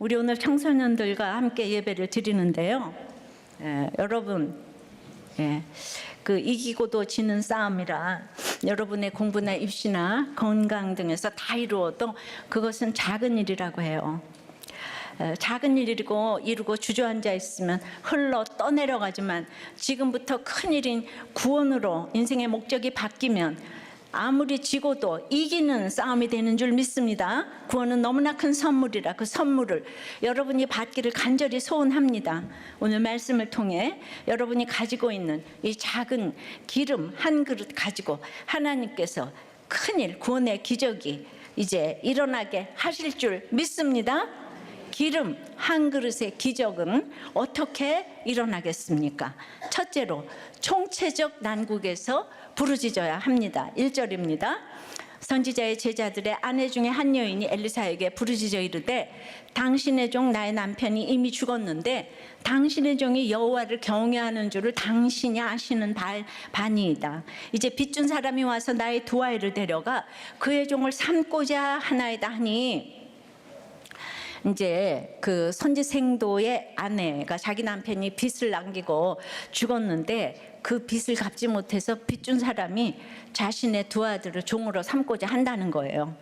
우리 오늘 청소년들과 함께 예배를 드리는데요. 여러분, 그 이기고도 지는 싸움이라 여러분의 공부나 입시나 건강 등에서 다 이루어도 그것은 작은 일이라고 해요. 작은 일이고 이루고 주저앉아 있으면 흘러 떠내려가지만 지금부터 큰 일인 구원으로 인생의 목적이 바뀌면 아무리 지고도 이기는 싸움이 되는 줄 믿습니다. 구원은 너무나 큰 선물이라 그 선물을 여러분이 받기를 간절히 소원합니다. 오늘 말씀을 통해 여러분이 가지고 있는 이 작은 기름 한 그릇 가지고 하나님께서 큰일 구원의 기적이 이제 일어나게 하실 줄 믿습니다. 기름 한 그릇의 기적은 어떻게 일어나겠습니까? 첫째로 총체적 난국에서 부르짖어야 합니다. 1절입니다. 선지자의 제자들의 아내 중에 한 여인이 엘리사에게 부르짖어 이르되 당신의 종 나의 남편이 이미 죽었는데 당신의 종이 여호와를 경외하는 줄을 당신이 아시는 바니이다. 이제 빚준 사람이 와서 나의 두 아이를 데려가 그의 종을 삼고자 하나이다 하니 이제 그 선지생도의 아내가 자기 남편이 빚을 남기고 죽었는데 그 빚을 갚지 못해서 빚준 사람이 자신의 두 아들을 종으로 삼고자 한다는 거예요.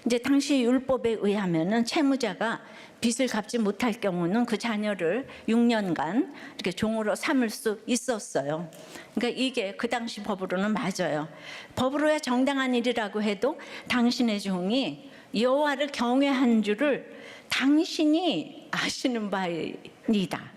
이제 당시 율법에 의하면은 채무자가 빚을 갚지 못할 경우는 그 자녀를 6년간 이렇게 종으로 삼을 수 있었어요. 그러니까 이게 그 당시 법으로는 맞아요. 법으로야 정당한 일이라고 해도 당신의 종이 여호와를 경외한 줄을 당신이 아시는 바이니다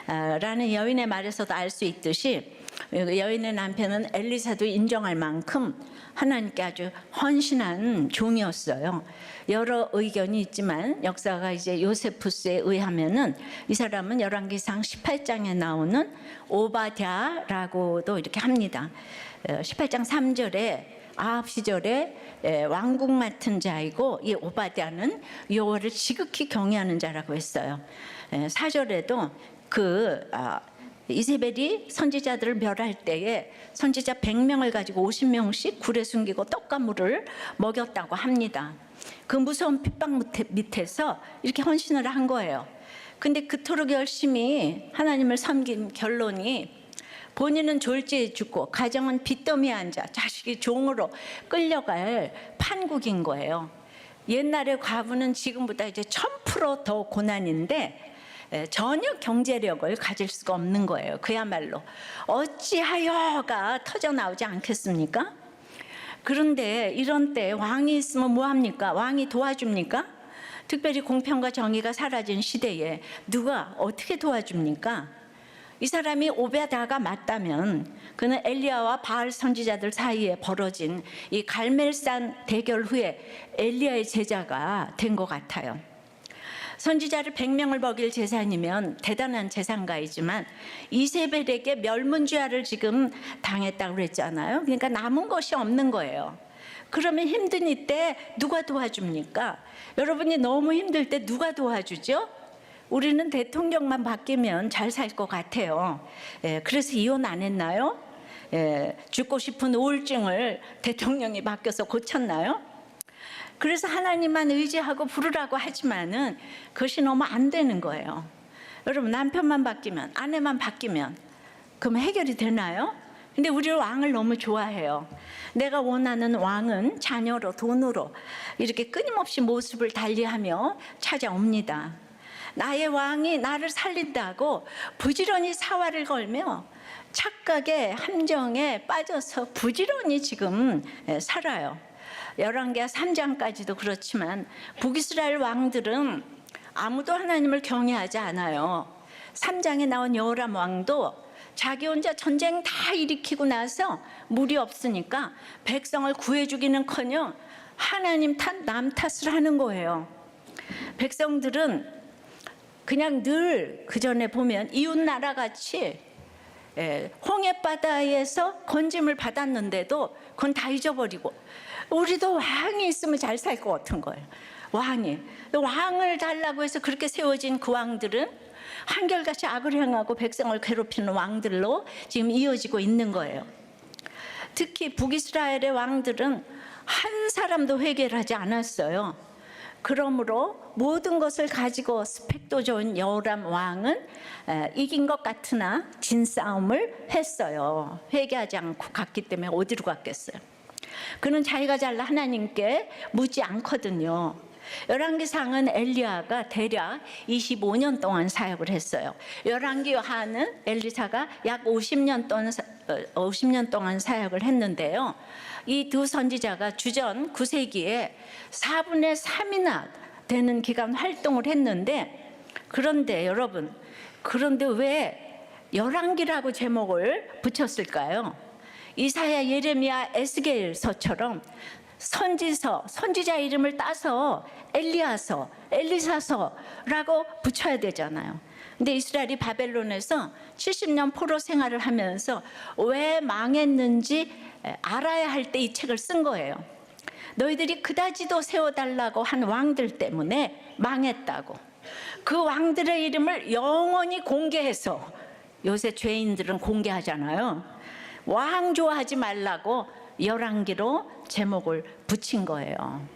라는 여인의 말에서도 알 수 있듯이 여인의 남편은 엘리사도 인정할 만큼 하나님께 아주 헌신한 종이었어요. 여러 의견이 있지만 역사가 이제 요세푸스에 의하면은 이 사람은 열왕기상 18장에 나오는 오바댜라고도 이렇게 합니다. 18장 3절에 아합 시절에 왕국 맡은 자이고 이 오바댜는 여호와를 지극히 경외하는 자라고 했어요. 4절에도 이세벨이 선지자들을 멸할 때에 선지자 100명을 가지고 50명씩 굴에 숨기고 떡과 물을 먹였다고 합니다. 그 무서운 핍박 밑에서 이렇게 헌신을 한 거예요. 근데 그토록 열심히 하나님을 섬긴 결론이 본인은 졸지에 죽고 가정은 빚더미에 앉아 자식이 종으로 끌려갈 판국인 거예요. 옛날의 과부는 지금보다 이제 1000% 더 고난인데 전혀 경제력을 가질 수가 없는 거예요. 그야말로 어찌하여가 터져나오지 않겠습니까? 그런데 이런 때 왕이 있으면 뭐합니까? 왕이 도와줍니까? 특별히 공평과 정의가 사라진 시대에 누가 어떻게 도와줍니까? 이 사람이 오베다가 맞다면 그는 엘리야와 바알 선지자들 사이에 벌어진 이 갈멜산 대결 후에 엘리야의 제자가 된 것 같아요. 선지자를 100명을 먹일 재산이면 대단한 재산가이지만 이세벨에게 멸문죄를 지금 당했다고 그랬잖아요. 그러니까 남은 것이 없는 거예요. 그러면 힘든 이때 누가 도와줍니까? 여러분이 너무 힘들 때 누가 도와주죠? 우리는 대통령만 바뀌면 잘 살 것 같아요. 그래서 이혼 안 했나요? 죽고 싶은 우울증을 대통령이 바뀌어서 고쳤나요? 그래서 하나님만 의지하고 부르라고 하지만은 그것이 너무 안 되는 거예요. 여러분 남편만 바뀌면 아내만 바뀌면 그럼 해결이 되나요? 근데 우리 왕을 너무 좋아해요. 내가 원하는 왕은 자녀로 돈으로 이렇게 끊임없이 모습을 달리하며 찾아옵니다. 나의 왕이 나를 살린다고 부지런히 사활을 걸며 착각의 함정에 빠져서 부지런히 지금 살아요. 열왕기하 3장까지도 그렇지만 북이스라엘 왕들은 아무도 하나님을 경외하지 않아요. 3장에 나온 여호람 왕도 자기 혼자 전쟁 다 일으키고 나서 물이 없으니까 백성을 구해주기는커녕 하나님 탓, 남 탓을 하는 거예요. 백성들은 그냥 늘 그 전에 보면 이웃 나라 같이 홍해바다에서 건짐을 받았는데도 그건 다 잊어버리고 우리도 왕이 있으면 잘 살 것 같은 거예요. 왕을 달라고 해서 그렇게 세워진 그 왕들은 한결같이 악을 행하고 백성을 괴롭히는 왕들로 지금 이어지고 있는 거예요. 특히 북이스라엘의 왕들은 한 사람도 회개를 하지 않았어요. 그러므로 모든 것을 가지고 스펙도 좋은 여호람 왕은 이긴 것 같으나 진싸움을 했어요. 회개하지 않고 갔기 때문에 어디로 갔겠어요. 그는 자기가 잘나 하나님께 묻지 않거든요. 열왕기상은 엘리야가 대략 25년 동안 사역을 했어요. 열왕기 하는 엘리사가 약 50년 동안 사역을 했는데요. 이 두 선지자가 주전 9세기에 4분의 3이나 되는 기간 활동을 했는데, 그런데 여러분, 그런데 왜 열왕기라고 제목을 붙였을까요? 이사야, 예레미야, 에스겔서처럼 선지자 이름을 따서 엘리야서, 엘리사서라고 붙여야 되잖아요. 근데 이스라엘이 바벨론에서 70년 포로 생활을 하면서 왜 망했는지 알아야 할 때 이 책을 쓴 거예요. 너희들이 그다지도 세워달라고 한 왕들 때문에 망했다고. 그 왕들의 이름을 영원히 공개해서, 요새 죄인들은 공개하잖아요. 왕조하지 말라고 열왕기로 제목을 붙인 거예요.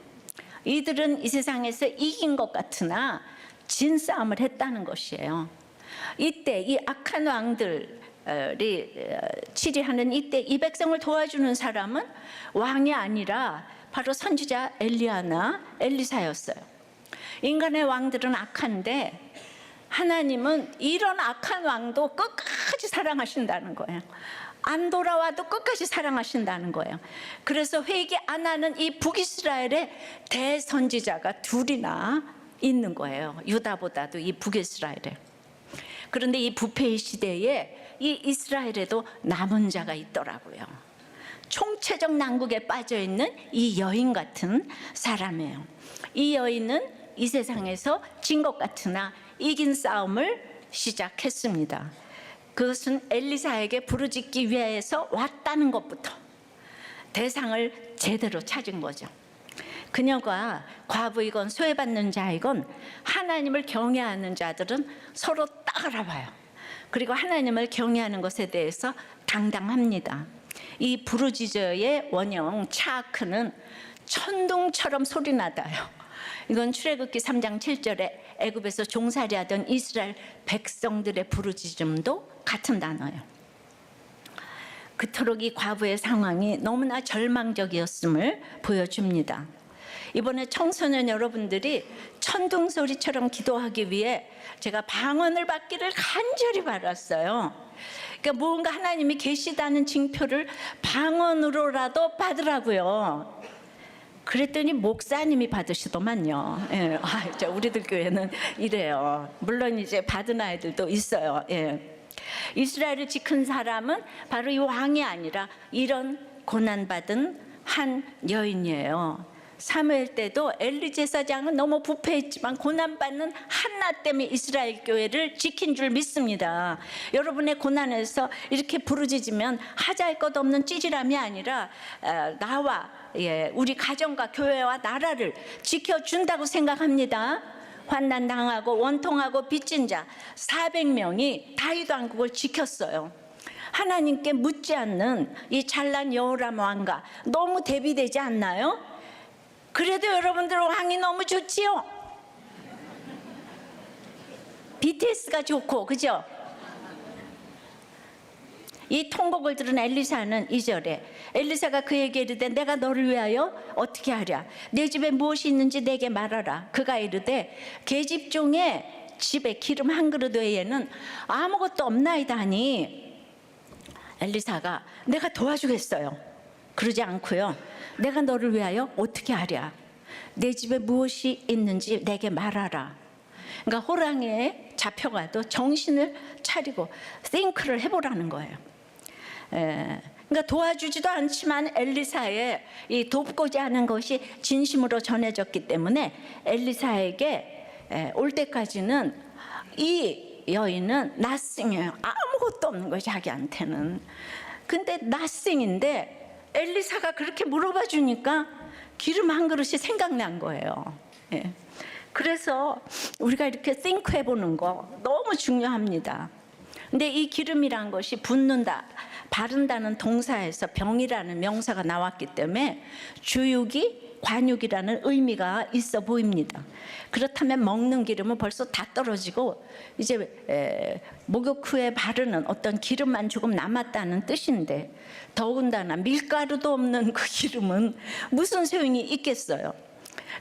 이들은 이 세상에서 이긴 것 같으나 진싸움을 했다는 것이에요. 이때 이 악한 왕들이 치리하는 이때 이 백성을 도와주는 사람은 왕이 아니라 바로 선지자 엘리야나 엘리사였어요. 인간의 왕들은 악한데 하나님은 이런 악한 왕도 끝까지 사랑하신다는 거예요. 안 돌아와도 끝까지 사랑하신다는 거예요. 그래서 회개 안 하는 이 북이스라엘의 대선지자가 둘이나 있는 거예요. 유다보다도 이 북이스라엘에. 그런데 이 부패의 시대에 이 이스라엘에도 남은 자가 있더라고요. 총체적 난국에 빠져 있는 이 여인 같은 사람이에요. 이 여인은 이 세상에서 진 것 같으나 이긴 싸움을 시작했습니다. 그것은 엘리사에게 부르짖기 위해서 왔다는 것부터 대상을 제대로 찾은 거죠. 그녀가 과부이건 소외받는 자이건 하나님을 경외하는 자들은 서로 딱 알아봐요. 그리고 하나님을 경외하는 것에 대해서 당당합니다. 이 부르짖어의 원형 차크는 천둥처럼 소리나다요. 이건 출애굽기 3장 7절에 애굽에서 종살이하던 이스라엘 백성들의 부르짖음도 같은 단어예요. 그토록 이 과부의 상황이 너무나 절망적이었음을 보여줍니다. 이번에 청소년 여러분들이 천둥 소리처럼 기도하기 위해 제가 방언을 받기를 간절히 바랐어요. 그러니까 뭔가 하나님이 계시다는 징표를 방언으로라도 받으라고요. 그랬더니 목사님이 받으시더만요. 예. 우리들 교회는 이래요. 물론 이제 받은 아이들도 있어요. 예. 이스라엘을 지킨 사람은 바로 이 왕이 아니라 이런 고난받은 한 여인이에요. 사무엘 때도 엘리 제사장은 너무 부패했지만 고난받는 한나 때문에 이스라엘 교회를 지킨 줄 믿습니다. 여러분의 고난에서 이렇게 부르짖으면 하잘 것 없는 찌질함이 아니라 나와 우리 가정과 교회와 나라를 지켜준다고 생각합니다. 환난 당하고 원통하고 빚진 자 400명이 다윗 왕국을 지켰어요. 하나님께 묻지 않는 이 잘난 여호람 왕과 너무 대비되지 않나요? 그래도 여러분들 왕이 너무 좋지요. BTS가 좋고, 그죠? 이 통곡을 들은 엘리사는 2절에 엘리사가 그에게 이르되 내가 너를 위하여 어떻게 하랴? 내 집에 무엇이 있는지 내게 말하라. 그가 이르되 계집종의 집에 기름 한 그릇 외에는 아무것도 없나이다 하니 엘리사가 내가 도와주겠어요. 그러지 않고요. 내가 너를 위하여 어떻게 하랴? 내 집에 무엇이 있는지 내게 말하라. 그러니까 호랑이에 잡혀가도 정신을 차리고 think를 해보라는 거예요. 그러니까 도와주지도 않지만 엘리사의 이 돕고자 하는 것이 진심으로 전해졌기 때문에 엘리사에게 올 때까지는 이 여인은 nothing이에요. 아무것도 없는 거예요, 자기한테는. 근데 nothing인데 엘리사가 그렇게 물어봐 주니까 기름 한 그릇이 생각난 거예요. 예. 그래서 우리가 이렇게 think 해보는 거 너무 중요합니다. 근데 이 기름이란 것이 붓는다, 바른다는 동사에서 병이라는 명사가 나왔기 때문에 주육이 관육이라는 의미가 있어 보입니다. 그렇다면 먹는 기름은 벌써 다 떨어지고 이제 목욕 후에 바르는 어떤 기름만 조금 남았다는 뜻인데, 더군다나 밀가루도 없는 그 기름은 무슨 소용이 있겠어요.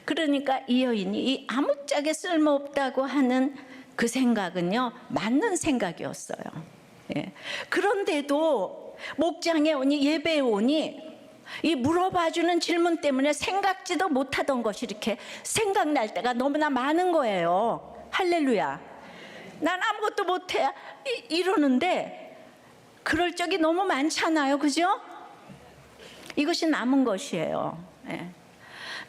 그러니까 이 여인이 이 아무짝에 쓸모없다고 하는 그 생각은요, 맞는 생각이었어요. 예. 그런데도 목장에 오니, 예배에 오니 이 물어봐주는 질문 때문에 생각지도 못하던 것이 이렇게 생각날 때가 너무나 많은 거예요. 할렐루야. 난 아무것도 못해 이러는데 그럴 적이 너무 많잖아요. 그죠? 이것이 남은 것이에요. 예.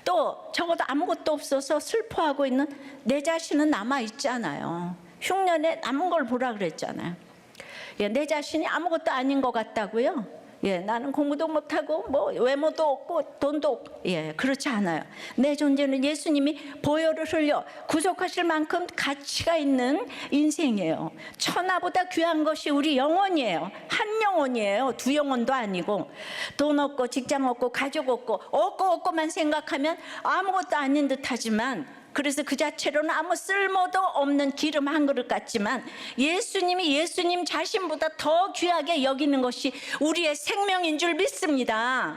또 적어도 아무것도 없어서 슬퍼하고 있는 내 자신은 남아 있잖아요. 흉년에 남은 걸 보라 그랬잖아요. 예, 내 자신이 아무것도 아닌 것 같다고요? 예, 나는 공부도 못하고 뭐 외모도 없고 돈도 없고, 예, 그렇지 않아요. 내 존재는 예수님이 보혈을 흘려 구속하실 만큼 가치가 있는 인생이에요. 천하보다 귀한 것이 우리 영혼이에요. 한 영혼이에요. 두 영혼도 아니고. 돈 없고 직장 없고 가족 없고만 생각하면 아무것도 아닌 듯 하지만, 그래서 그 자체로는 아무 쓸모도 없는 기름 한 그릇 같지만, 예수님이 예수님 자신보다 더 귀하게 여기는 것이 우리의 생명인 줄 믿습니다.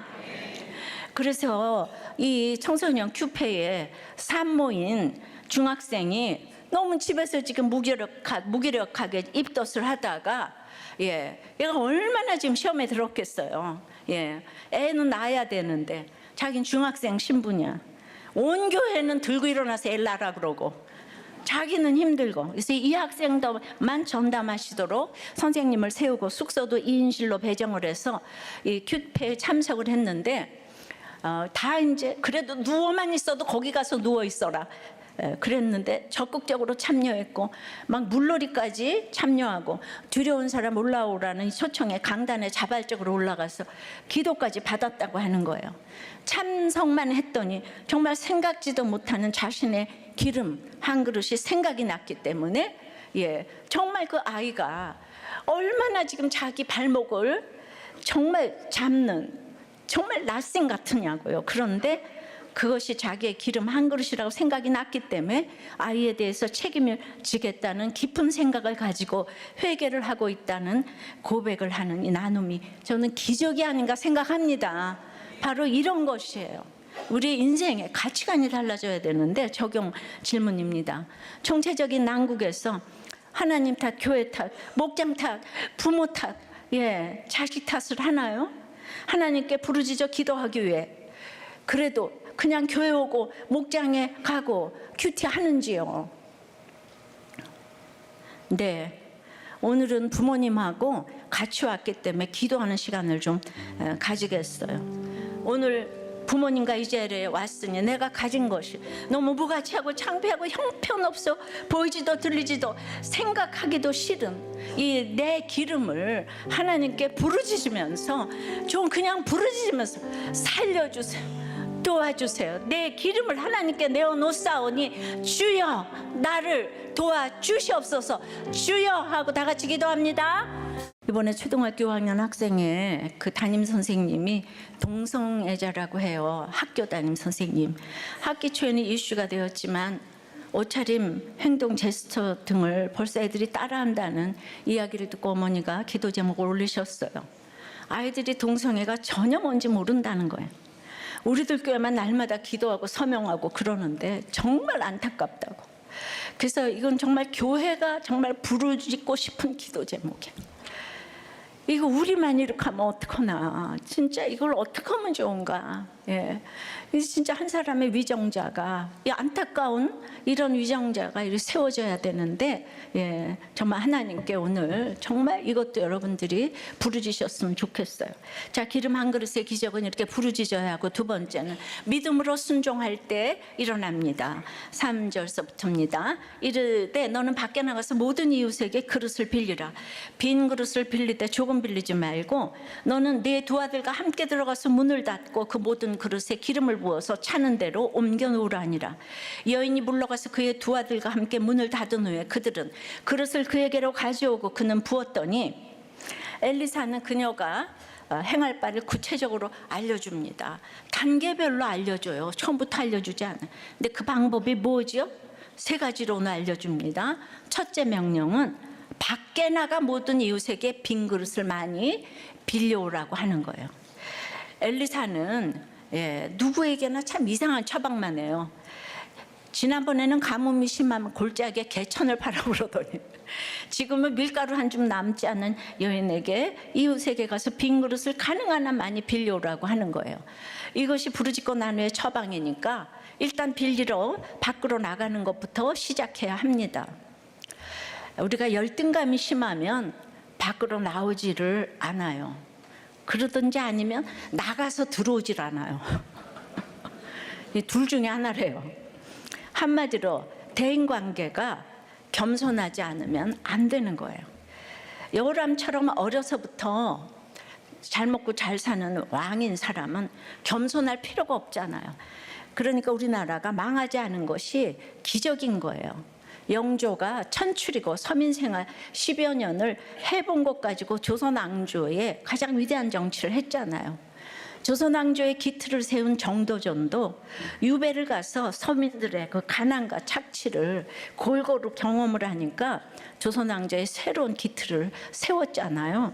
그래서 이 청소년 큐페에 산모인 중학생이 너무 집에서 지금 무기력하게 입덧을 하다가, 예, 얘가 얼마나 지금 시험에 들었겠어요. 예, 애는 낳아야 되는데 자긴 중학생 신분이야. 온 교회는 들고 일어나서 애를 낳으라 그러고 자기는 힘들고, 그래서 이 학생도만 전담하시도록 선생님을 세우고 숙소도 2인실로 배정을 해서 이 큐페에 참석을 했는데, 다 이제 그래도 누워만 있어도 거기 가서 누워 있어라 그랬는데 적극적으로 참여했고, 막 물놀이까지 참여하고, 두려운 사람 올라오라는 초청에 강단에 자발적으로 올라가서 기도까지 받았다고 하는 거예요. 참석만 했더니 정말 생각지도 못하는 자신의 기름 한 그릇이 생각이 났기 때문에, 예, 정말 그 아이가 얼마나 지금 자기 발목을 정말 잡는 정말 낫생 같으냐고요. 그런데 그것이 자기의 기름 한 그릇이라고 생각이 났기 때문에 아이에 대해서 책임을 지겠다는 깊은 생각을 가지고 회개를 하고 있다는 고백을 하는 이 나눔이 저는 기적이 아닌가 생각합니다. 바로 이런 것이에요. 우리 인생의 가치관이 달라져야 되는데 적용 질문입니다. 총체적인 난국에서 하나님 탓, 교회 탓, 목장 탓, 부모 탓, 예, 자식 탓을 하나요? 하나님께 부르짖어 기도하기 위해 그래도 그냥 교회 오고 목장에 가고 큐티 하는지요? 네, 오늘은 부모님하고 같이 왔기 때문에 기도하는 시간을 좀 가지겠어요. 오늘 부모님과 이 자리에 왔으니 내가 가진 것이 너무 무가치하고 창피하고 형편없어 보이지도 들리지도 생각하기도 싫은 이 내 기름을 하나님께 부르짖으면서 좀 그냥 부르짖으면서 살려주세요, 도와주세요. 내 기름을 하나님께 내어놓사오니 주여 나를 도와주시옵소서. 주여 하고 다 같이 기도합니다. 이번에 초등학교 5학년 학생의 그 담임 선생님이 동성애자라고 해요. 학교 담임 선생님. 학기 초에는 이슈가 되었지만 옷차림, 행동, 제스처 등을 벌써 애들이 따라한다는 이야기를 듣고 어머니가 기도 제목을 올리셨어요. 아이들이 동성애가 전혀 뭔지 모른다는 거예요. 우리들 교회만 날마다 기도하고 서명하고 그러는데 정말 안타깝다고. 그래서 이건 정말 교회가 정말 부르짖고 싶은 기도 제목이에요. 이거 우리만 이렇게 하면 어떡하나. 진짜 이걸 어떻게 하면 좋은가. 예. 진짜 한 사람의 위정자가, 이 안타까운 이런 위정자가 이렇게 세워져야 되는데, 예. 정말 하나님께 오늘 정말 이것도 여러분들이 부르짖으셨으면 좋겠어요. 자, 기름 한 그릇의 기적은 이렇게 부르짖어야 하고, 두 번째는 믿음으로 순종할 때 일어납니다. 3절서부터입니다. 이르되 너는 밖에 나가서 모든 이웃에게 그릇을 빌리라. 빈 그릇을 빌릴 때 조금 빌리지 말고 너는 네 두 아들과 함께 들어가서 문을 닫고 그 모든 그릇에 기름을 부어서 차는 대로 옮겨 놓으라니라. 여인이 물러가서 그의 두 아들과 함께 문을 닫은 후에 그들은 그릇을 그에게로 가져오고 그는 부었더니 엘리사는 그녀가 행할 바를 구체적으로 알려줍니다. 단계별로 알려줘요. 처음부터 알려주지 않아요. 근데 그 방법이 뭐죠? 세 가지로 알려줍니다. 첫째 명령은 밖에 나가 모든 이웃에게 빈 그릇을 많이 빌려오라고 하는 거예요. 엘리사는 누구에게나 참 이상한 처방만 해요. 지난번에는 가뭄이 심하면 골짜기에 개천을 파라 그러더니 지금은 밀가루 한 줌 남지 않은 여인에게 이웃에게 가서 빈 그릇을 가능한 한 많이 빌려오라고 하는 거예요. 이것이 부르짖고 나누의 처방이니까 일단 빌리러 밖으로 나가는 것부터 시작해야 합니다. 우리가 열등감이 심하면 밖으로 나오지를 않아요. 그러든지 아니면 나가서 들어오질 않아요. 이 둘 중에 하나래요. 한마디로 대인관계가 겸손하지 않으면 안 되는 거예요. 여호람처럼 어려서부터 잘 먹고 잘 사는 왕인 사람은 겸손할 필요가 없잖아요. 그러니까 우리나라가 망하지 않은 것이 기적인 거예요. 영조가 천출이고 서민생활 10여 년을 해본 것 가지고 조선 왕조의 가장 위대한 정치를 했잖아요. 조선 왕조의 기틀을 세운 정도전도 유배를 가서 서민들의 그 가난과 착취를 골고루 경험을 하니까 조선 왕조의 새로운 기틀을 세웠잖아요.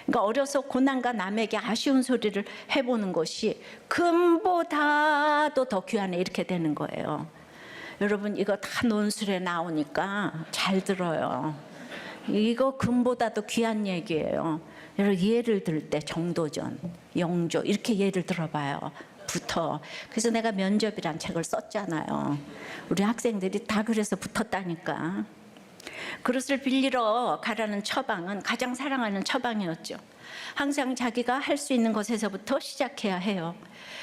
그러니까 어려서 고난과 남에게 아쉬운 소리를 해보는 것이 금보다도 더 귀하네, 이렇게 되는 거예요. 여러분, 이거 다 논술에 나오니까 잘 들어요. 이거 금보다도 귀한 얘기예요. 여러분, 예를 들 때 정도전, 영조 이렇게 예를 들어봐요. 붙어. 그래서 내가 면접이란 책을 썼잖아요. 우리 학생들이 다 그래서 붙었다니까. 그릇을 빌리러 가라는 처방은 가장 사랑하는 처방이었죠. 항상 자기가 할 수 있는 것에서부터 시작해야 해요.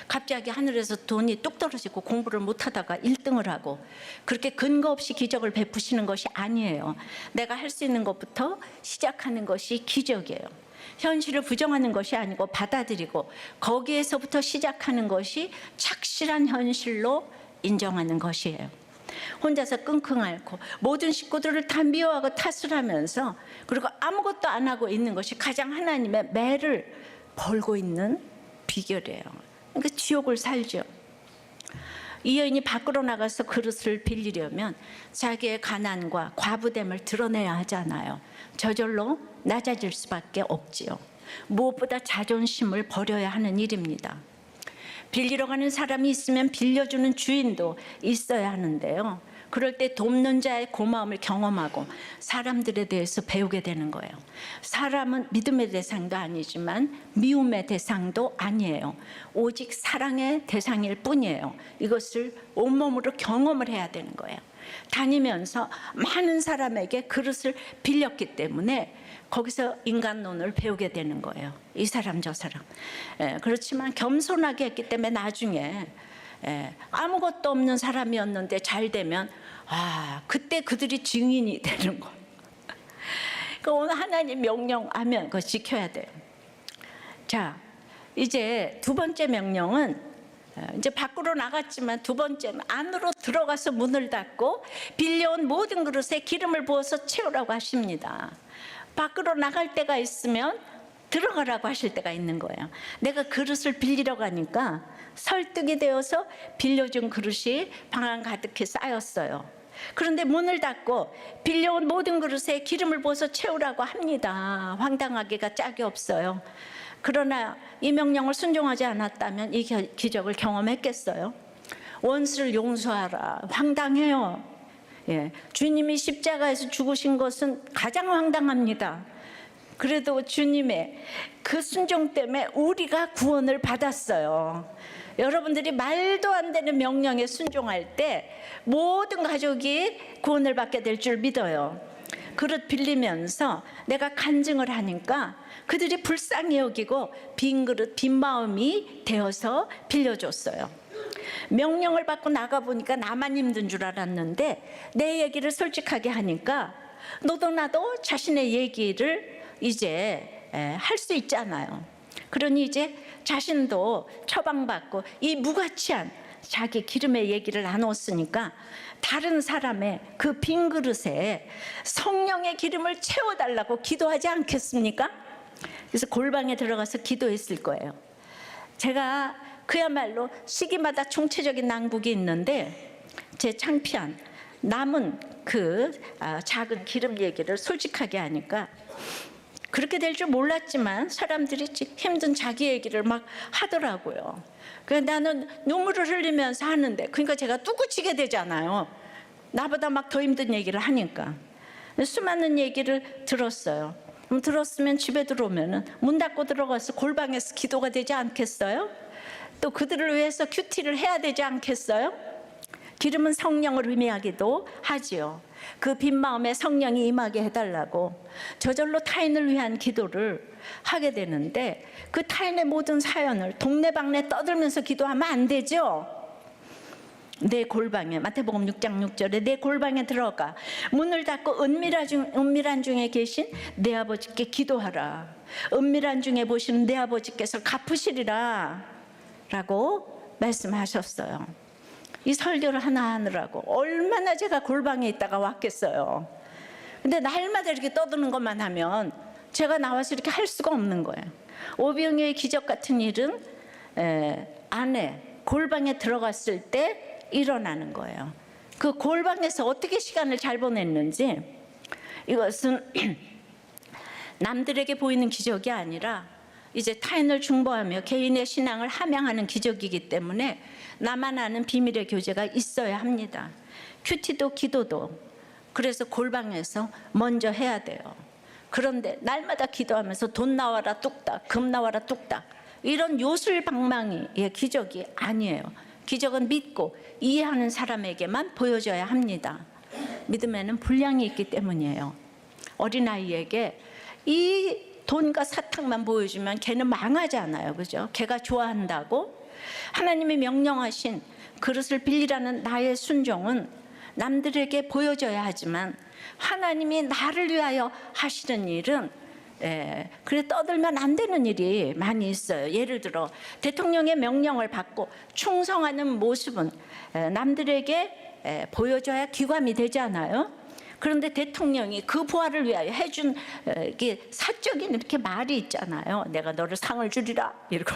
갑자기 하늘에서 돈이 뚝 떨어지고 공부를 못하다가 1등을 하고 그렇게 근거 없이 기적을 베푸시는 것이 아니에요. 내가 할 수 있는 것부터 시작하는 것이 기적이에요. 현실을 부정하는 것이 아니고 받아들이고 거기에서부터 시작하는 것이 착실한 현실로 인정하는 것이에요. 혼자서 끙끙 앓고 모든 식구들을 다 미워하고 탓을 하면서 그리고 아무것도 안 하고 있는 것이 가장 하나님의 매를 벌고 있는 비결이에요. 그러니까 지옥을 살죠. 이 여인이 밖으로 나가서 그릇을 빌리려면 자기의 가난과 과부됨을 드러내야 하잖아요. 저절로 낮아질 수밖에 없지요. 무엇보다 자존심을 버려야 하는 일입니다. 빌리러 가는 사람이 있으면 빌려주는 주인도 있어야 하는데요. 그럴 때 돕는 자의 고마움을 경험하고 사람들에 대해서 배우게 되는 거예요. 사람은 믿음의 대상도 아니지만 미움의 대상도 아니에요. 오직 사랑의 대상일 뿐이에요. 이것을 온몸으로 경험을 해야 되는 거예요. 다니면서 많은 사람에게 그릇을 빌렸기 때문에 거기서 인간론을 배우게 되는 거예요. 이 사람 저 사람. 그렇지만 겸손하게 했기 때문에 나중에 아무것도 없는 사람이었는데 잘 되면 그때 그들이 증인이 되는 거예요. 그러니까 오늘 하나님 명령하면 그거 지켜야 돼요. 자, 이제 두 번째 명령은 이제 밖으로 나갔지만 두 번째는 안으로 들어가서 문을 닫고 빌려온 모든 그릇에 기름을 부어서 채우라고 하십니다. 밖으로 나갈 때가 있으면 들어가라고 하실 때가 있는 거예요. 내가 그릇을 빌리러 가니까 설득이 되어서 빌려준 그릇이 방 안 가득히 쌓였어요. 그런데 문을 닫고 빌려온 모든 그릇에 기름을 부어서 채우라고 합니다. 황당하기가 짝이 없어요. 그러나 이 명령을 순종하지 않았다면 이 기적을 경험했겠어요? 원수를 용서하라. 황당해요. 주님이 십자가에서 죽으신 것은 가장 황당합니다. 그래도 주님의 그 순종 때문에 우리가 구원을 받았어요. 여러분들이 말도 안 되는 명령에 순종할 때 모든 가족이 구원을 받게 될 줄 믿어요. 그릇 빌리면서 내가 간증을 하니까 그들이 불쌍히 여기고 빈 그릇, 빈 마음이 되어서 빌려줬어요. 명령을 받고 나가보니까 나만 힘든 줄 알았는데 내 얘기를 솔직하게 하니까 너도 나도 자신의 얘기를 이제 할 수 있잖아요. 그러니 이제 자신도 처방받고 이 무가치한 자기 기름의 얘기를 나눴으니까 다른 사람의 그 빈 그릇에 성령의 기름을 채워달라고 기도하지 않겠습니까? 그래서 골방에 들어가서 기도했을 거예요. 제가 그야말로 시기마다 총체적인 난국이 있는데 제 창피한 남은 그 작은 기름 얘기를 솔직하게 하니까 그렇게 될 줄 몰랐지만 사람들이 힘든 자기 얘기를 막 하더라고요. 그래서 나는 눈물을 흘리면서 하는데, 그러니까 제가 뚜꾸치게 되잖아요. 나보다 막 더 힘든 얘기를 하니까. 수많은 얘기를 들었어요. 들었으면 집에 들어오면 문 닫고 들어가서 골방에서 기도가 되지 않겠어요? 또 그들을 위해서 큐티를 해야 되지 않겠어요? 기름은 성령을 의미하기도 하지요. 그 빈 마음에 성령이 임하게 해달라고 저절로 타인을 위한 기도를 하게 되는데, 그 타인의 모든 사연을 동네방네 떠들면서 기도하면 안 되죠. 내 골방에, 마태복음 6장 6절에 내 골방에 들어가 문을 닫고 은밀한 중에 계신 내 아버지께 기도하라. 은밀한 중에 보시는 내 아버지께서 갚으시리라 라고 말씀하셨어요. 이 설교를 하나 하느라고 얼마나 제가 골방에 있다가 왔겠어요. 근데 날마다 이렇게 떠드는 것만 하면 제가 나와서 이렇게 할 수가 없는 거예요. 오병이어의 기적 같은 일은 안에 골방에 들어갔을 때 일어나는 거예요. 그 골방에서 어떻게 시간을 잘 보냈는지, 이것은 남들에게 보이는 기적이 아니라 이제 타인을 중보하며 개인의 신앙을 함양하는 기적이기 때문에 나만 아는 비밀의 교제가 있어야 합니다. 큐티도 기도도 그래서 골방에서 먼저 해야 돼요. 그런데 날마다 기도하면서 돈 나와라 뚝딱, 금 나와라 뚝딱, 이런 요술방망이의 기적이 아니에요. 기적은 믿고 이해하는 사람에게만 보여져야 합니다. 믿음에는 분량이 있기 때문이에요. 어린아이에게 이 돈과 사탕만 보여주면 걔는 망하잖아요. 그죠? 걔가 좋아한다고. 하나님이 명령하신 그릇을 빌리라는 나의 순종은 남들에게 보여줘야 하지만 하나님이 나를 위하여 하시는 일은 그래 떠들면 안 되는 일이 많이 있어요. 예를 들어 대통령의 명령을 받고 충성하는 모습은 남들에게 보여줘야 귀감이 되잖아요. 그런데 대통령이 그 부하를 위하여 해준 이게 사적인 이렇게 말이 있잖아요. 내가 너를 상을 주리라 이러고.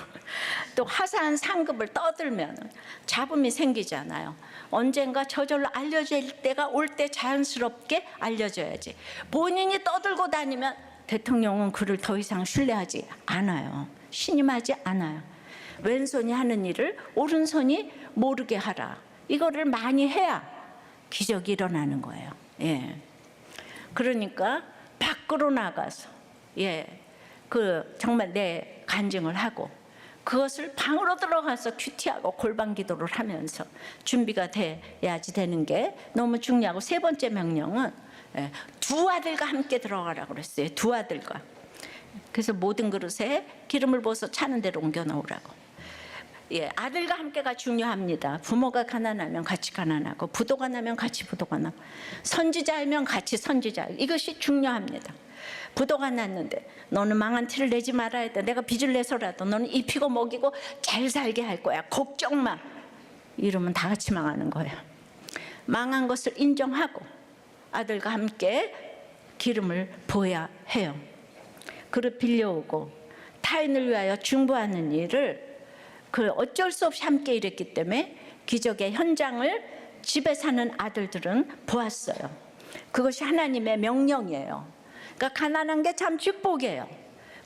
또 화사한 상급을 떠들면 잡음이 생기잖아요. 언젠가 저절로 알려질 때가 올 때 자연스럽게 알려져야지. 본인이 떠들고 다니면 대통령은 그를 더 이상 신뢰하지 않아요. 신임하지 않아요. 왼손이 하는 일을 오른손이 모르게 하라. 이거를 많이 해야 기적이 일어나는 거예요. 예. 그러니까 밖으로 나가서 그 정말 내 간증을 하고 그것을 방으로 들어가서 큐티하고 골방 기도를 하면서 준비가 돼야지 되는 게 너무 중요하고, 세 번째 명령은 두 아들과 함께 들어가라고 그랬어요. 두 아들과. 그래서 모든 그릇에 기름을 부어서 차는 대로 옮겨 놓으라고. 아들과 함께가 중요합니다. 부모가 가난하면 같이 가난하고, 부도가 나면 같이 부도가 나고, 선지자이면 같이 선지자. 이것이 중요합니다. 부도가 났는데 너는 망한 티를 내지 말아야 돼. 내가 빚을 내서라도 너는 입히고 먹이고 잘 살게 할 거야. 걱정 마. 이러면 다 같이 망하는 거예요. 망한 것을 인정하고 아들과 함께 기름을 부어야 해요. 그릇 빌려오고 타인을 위하여 중보하는 일을 어쩔 수 없이 함께 일했기 때문에 기적의 현장을 집에 사는 아들들은 보았어요. 그것이 하나님의 명령이에요. 그러니까 가난한 게 참 축복이에요.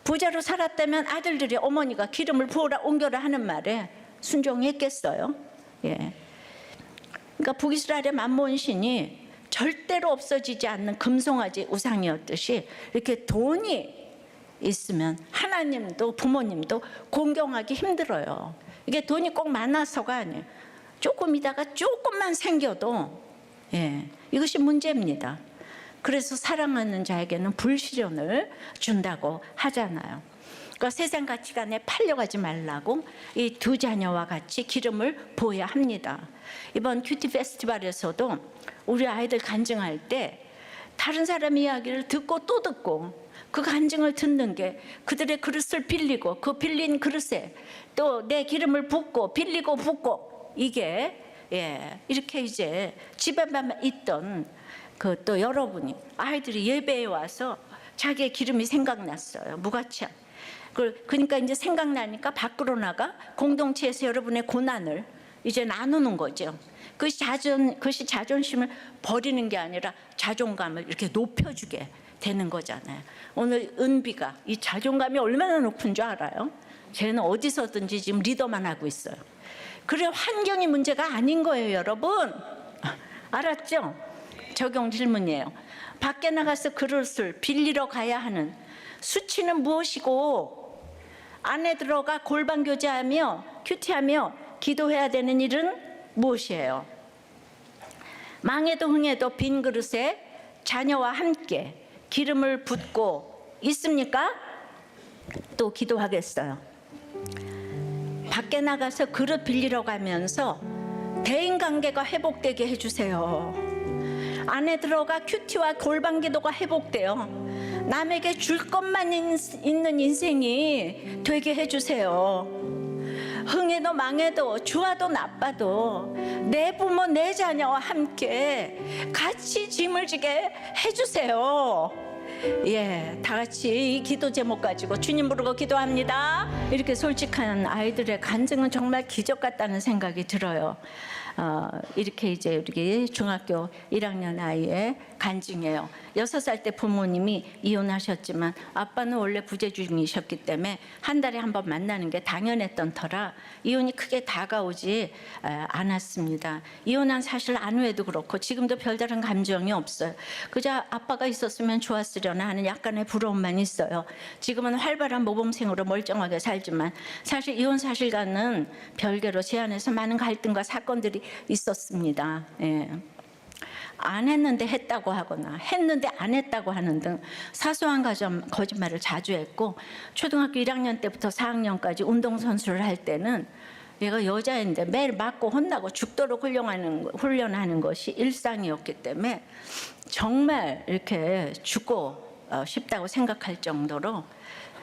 부자로 살았다면 아들들이 어머니가 기름을 부어라 옮겨라 하는 말에 순종했겠어요? 그러니까 북이스라엘의 만몬 신이 절대로 없어지지 않는 금송아지 우상이었듯이 이렇게 돈이 있으면 하나님도 부모님도 공경하기 힘들어요. 이게 돈이 꼭 많아서가 아니에요. 조금이다가 조금만 생겨도 이것이 문제입니다. 그래서 사랑하는 자에게는 불시련을 준다고 하잖아요. 그러니까 세상 가치관에 팔려가지 말라고 이 두 자녀와 같이 기름을 부어야 합니다. 이번 큐티 페스티벌에서도 우리 아이들 간증할 때 다른 사람 이야기를 듣고 또 듣고 그 간증을 듣는 게 그들의 그릇을 빌리고 그 빌린 그릇에 또 내 기름을 붓고 빌리고 붓고, 이게 이렇게 이제 집에만 있던 또 여러분이 아이들이 예배에 와서 자기의 기름이 생각났어요. 무가치한 그러니까 이제 생각나니까 밖으로 나가 공동체에서 여러분의 고난을 이제 나누는 거죠. 그것이 자존심을 버리는 게 아니라 자존감을 이렇게 높여주게 되는 거잖아요. 오늘 은비가 이 자존감이 얼마나 높은 줄 알아요? 쟤는 어디서든지 지금 리더만 하고 있어요. 그래, 환경이 문제가 아닌 거예요, 여러분. 알았죠? 적용 질문이에요. 밖에 나가서 그릇을 빌리러 가야 하는 수치는 무엇이고, 안에 들어가 골방 교제하며 큐티하며 기도해야 되는 일은 무엇이에요? 망해도 흥해도 빈 그릇에 자녀와 함께 기름을 붓고 있습니까? 또 기도하겠어요. 밖에 나가서 그릇 빌리러 가면서 대인관계가 회복되게 해주세요. 안에 들어가 큐티와 골방 기도가 회복돼요. 남에게 줄 것만 있는 인생이 되게 해주세요. 흥해도 망해도 좋아도 나빠도 내 부모 내 자녀와 함께 같이 짐을 지게 해주세요. 예, 다 같이 이 기도 제목 가지고 주님 부르고 기도합니다. 이렇게 솔직한 아이들의 간증은 정말 기적 같다는 생각이 들어요. 이렇게 이제 우리 중학교 1학년 아이의 간증이에요. 6살 때 부모님이 이혼하셨지만 아빠는 원래 부재 중이셨기 때문에 한 달에 한 번 만나는 게 당연했던 터라 이혼이 크게 다가오지 않았습니다. 이혼한 사실 안 후에도 그렇고 지금도 별다른 감정이 없어요. 그저 아빠가 있었으면 좋았으려나 하는 약간의 부러움만 있어요. 지금은 활발한 모범생으로 멀쩡하게 살지만 사실 이혼 사실과는 별개로 제 안에서 많은 갈등과 사건들이 있었습니다. 예. 안 했는데 했다고 하거나 했는데 안 했다고 하는 등 사소한 거짓말을 자주 했고, 초등학교 1학년 때부터 4학년까지 운동선수를 할 때는 얘가 여자인데 매일 맞고 혼나고 죽도록 훈련하는 것이 일상이었기 때문에 정말 이렇게 죽고 싶다고 생각할 정도로,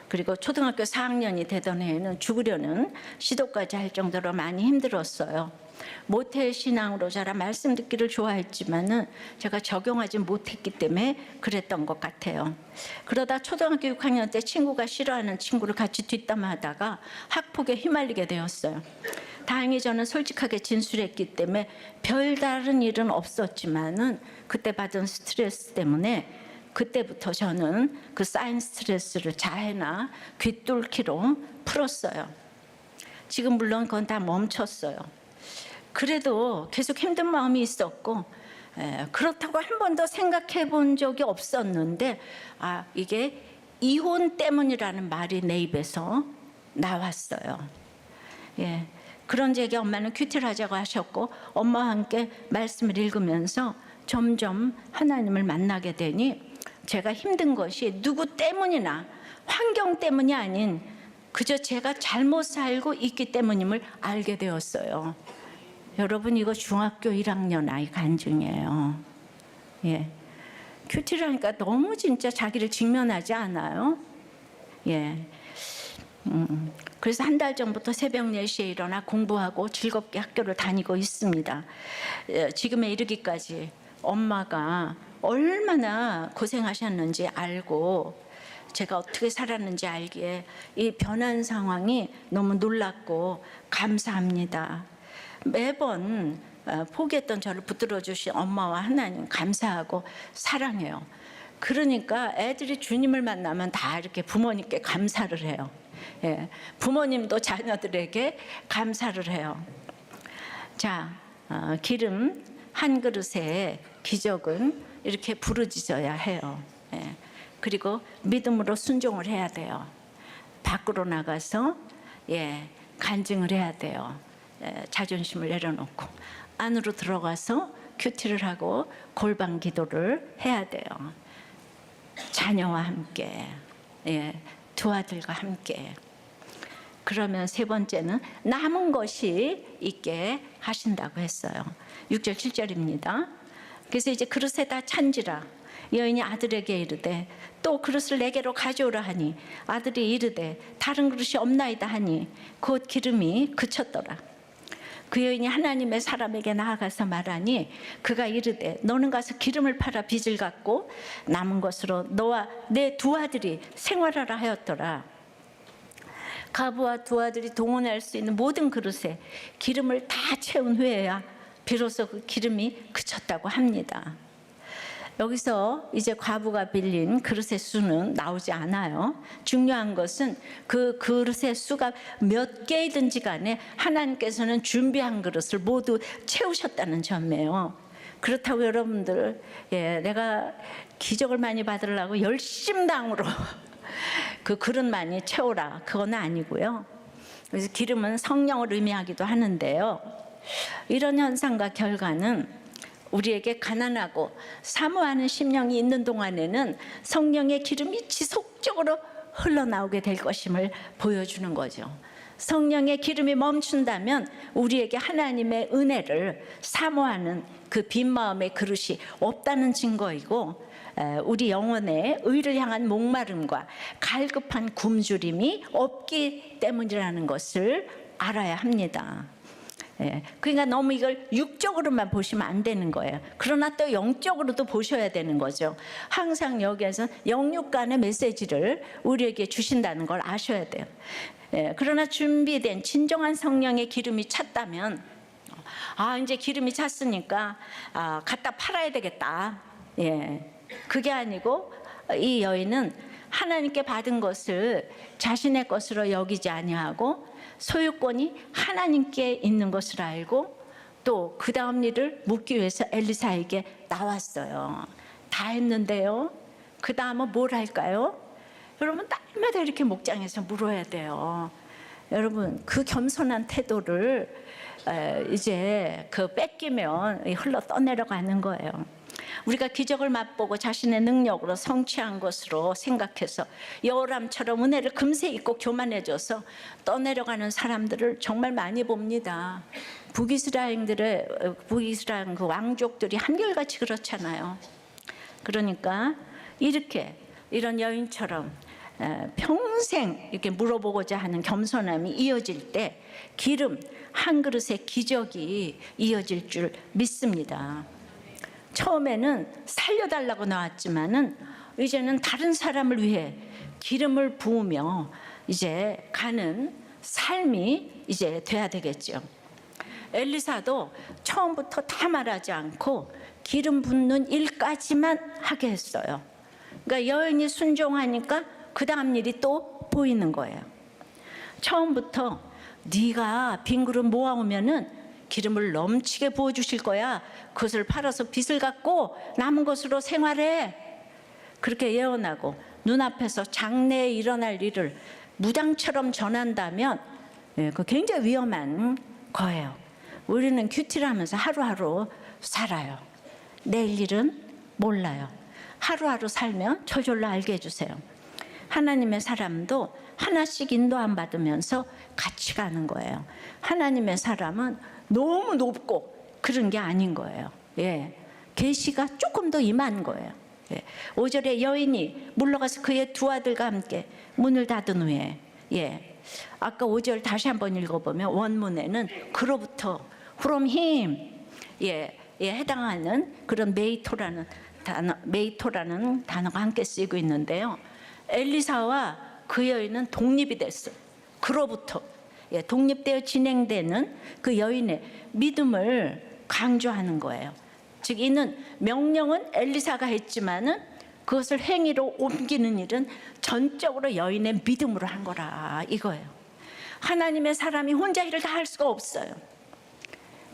그리고 초등학교 4학년이 되던 해에는 죽으려는 시도까지 할 정도로 많이 힘들었어요. 모태 신앙으로 자라 말씀 듣기를 좋아했지만은 제가 적용하지 못했기 때문에 그랬던 것 같아요. 그러다 초등학교 6학년 때 친구가 싫어하는 친구를 같이 뒷담화하다가 학폭에 휘말리게 되었어요. 다행히 저는 솔직하게 진술했기 때문에 별다른 일은 없었지만은 그때 받은 스트레스 때문에 그때부터 저는 그 쌓인 스트레스를 자해나 귀뚫기로 풀었어요. 지금 물론 그건 다 멈췄어요. 그래도 계속 힘든 마음이 있었고, 그렇다고 한 번도 생각해 본 적이 없었는데, 이게 이혼 때문이라는 말이 내 입에서 나왔어요. 예, 그런 적에 엄마는 큐티를 하자고 하셨고, 엄마와 함께 말씀을 읽으면서 점점 하나님을 만나게 되니 제가 힘든 것이 누구 때문이나 환경 때문이 아닌 그저 제가 잘못 살고 있기 때문임을 알게 되었어요. 여러분, 이거 중학교 1학년 아이 간증이에요. 예, 큐티를 하니까 너무 진짜 자기를 직면하지 않아요? 예. 그래서 한 달 전부터 새벽 4시에 일어나 공부하고 즐겁게 학교를 다니고 있습니다. 지금에 이르기까지 엄마가 얼마나 고생하셨는지 알고 제가 어떻게 살았는지 알기에 이 변한 상황이 너무 놀랍고 감사합니다. 매번 포기했던 저를 붙들어 주신 엄마와 하나님 감사하고 사랑해요. 그러니까 애들이 주님을 만나면 다 이렇게 부모님께 감사를 해요. 예, 부모님도 자녀들에게 감사를 해요. 자, 기름 한 그릇의 기적은 이렇게 부르짖어야 해요. 예, 그리고 믿음으로 순종을 해야 돼요. 밖으로 나가서 간증을 해야 돼요. 자존심을 내려놓고 안으로 들어가서 큐티를 하고 골방 기도를 해야 돼요. 자녀와 함께, 두 아들과 함께. 그러면 세 번째는 남은 것이 있게 하신다고 했어요. 6절 7절입니다. 그래서 이제 그릇에다 찬지라 여인이 아들에게 이르되 또 그릇을 내게로 가져오라 하니 아들이 이르되 다른 그릇이 없나이다 하니 곧 기름이 그쳤더라. 그 여인이 하나님의 사람에게 나아가서 말하니 그가 이르되 너는 가서 기름을 팔아 빚을 갚고 남은 것으로 너와 내 두 아들이 생활하라 하였더라. 가부와 두 아들이 동원할 수 있는 모든 그릇에 기름을 다 채운 후에야 비로소 그 기름이 그쳤다고 합니다. 여기서 이제 과부가 빌린 그릇의 수는 나오지 않아요. 중요한 것은 그 그릇의 수가 몇 개이든지 간에 하나님께서는 준비한 그릇을 모두 채우셨다는 점이에요. 그렇다고 여러분들, 내가 기적을 많이 받으려고 열심당으로 그 그릇 많이 채우라, 그건 아니고요. 그래서 기름은 성령을 의미하기도 하는데요. 이런 현상과 결과는 우리에게 가난하고 사모하는 심령이 있는 동안에는 성령의 기름이 지속적으로 흘러나오게 될 것임을 보여주는 거죠. 성령의 기름이 멈춘다면 우리에게 하나님의 은혜를 사모하는 그 빈 마음의 그릇이 없다는 증거이고, 우리 영혼의 의를 향한 목마름과 갈급한 굶주림이 없기 때문이라는 것을 알아야 합니다. 그러니까 너무 이걸 육적으로만 보시면 안 되는 거예요. 그러나 또 영적으로도 보셔야 되는 거죠. 항상 여기에서 영육 간의 메시지를 우리에게 주신다는 걸 아셔야 돼요. 그러나 준비된 진정한 성령의 기름이 찼다면, 이제 기름이 찼으니까 갖다 팔아야 되겠다. 그게 아니고 이 여인은 하나님께 받은 것을 자신의 것으로 여기지 아니하고 소유권이 하나님께 있는 것을 알고 또 그 다음 일을 묻기 위해서 엘리사에게 나왔어요. 다 했는데요, 그 다음은 뭘 할까요? 여러분, 날마다 이렇게 목장에서 물어야 돼요. 여러분, 그 겸손한 태도를 이제 그 뺏기면 흘러 떠내려가는 거예요. 우리가 기적을 맛보고 자신의 능력으로 성취한 것으로 생각해서 여호람처럼 은혜를 금세 잊고 교만해져서 떠내려가는 사람들을 정말 많이 봅니다. 북이스라엘 그 왕족들이 한결같이 그렇잖아요. 그러니까 이런 여인처럼 평생 이렇게 물어보고자 하는 겸손함이 이어질 때 기름 한 그릇의 기적이 이어질 줄 믿습니다. 처음에는 살려달라고 나왔지만은 이제는 다른 사람을 위해 기름을 부으며 이제 가는 삶이 이제 돼야 되겠죠. 엘리사도 처음부터 다 말하지 않고 기름 붓는 일까지만 하게 했어요. 그러니까 여인이 순종하니까 그 다음 일이 또 보이는 거예요. 처음부터 네가 빈 그릇 모아오면은 기름을 넘치게 부어주실 거야. 그것을 팔아서 빚을 갚고 남은 것으로 생활해. 그렇게 예언하고 눈앞에서 장래에 일어날 일을 무당처럼 전한다면 그 굉장히 위험한 거예요. 우리는 큐티를 하루하루 살아요. 내일 일은 몰라요. 하루하루 살면 저절로 알게 해주세요. 하나님의 사람도 하나씩 인도함 받으면서 같이 가는 거예요. 하나님의 사람은 너무 높고 그런 게 아닌 거예요. 계시가 조금 더 임한 거예요. 5절에 여인이 물러가서 그의 두 아들과 함께 문을 닫은 후에, 아까 5절 다시 한번 읽어보면 원문에는 그로부터 from him 해당하는 그런 메이토라는 단어가 함께 쓰이고 있는데요. 엘리사와 그 여인은 독립이 됐어요. 그로부터 독립되어 진행되는 그 여인의 믿음을 강조하는 거예요. 즉 이는 명령은 엘리사가 했지만은 그것을 행위로 옮기는 일은 전적으로 여인의 믿음으로 한 거라 이거예요. 하나님의 사람이 혼자 일을 다 할 수가 없어요.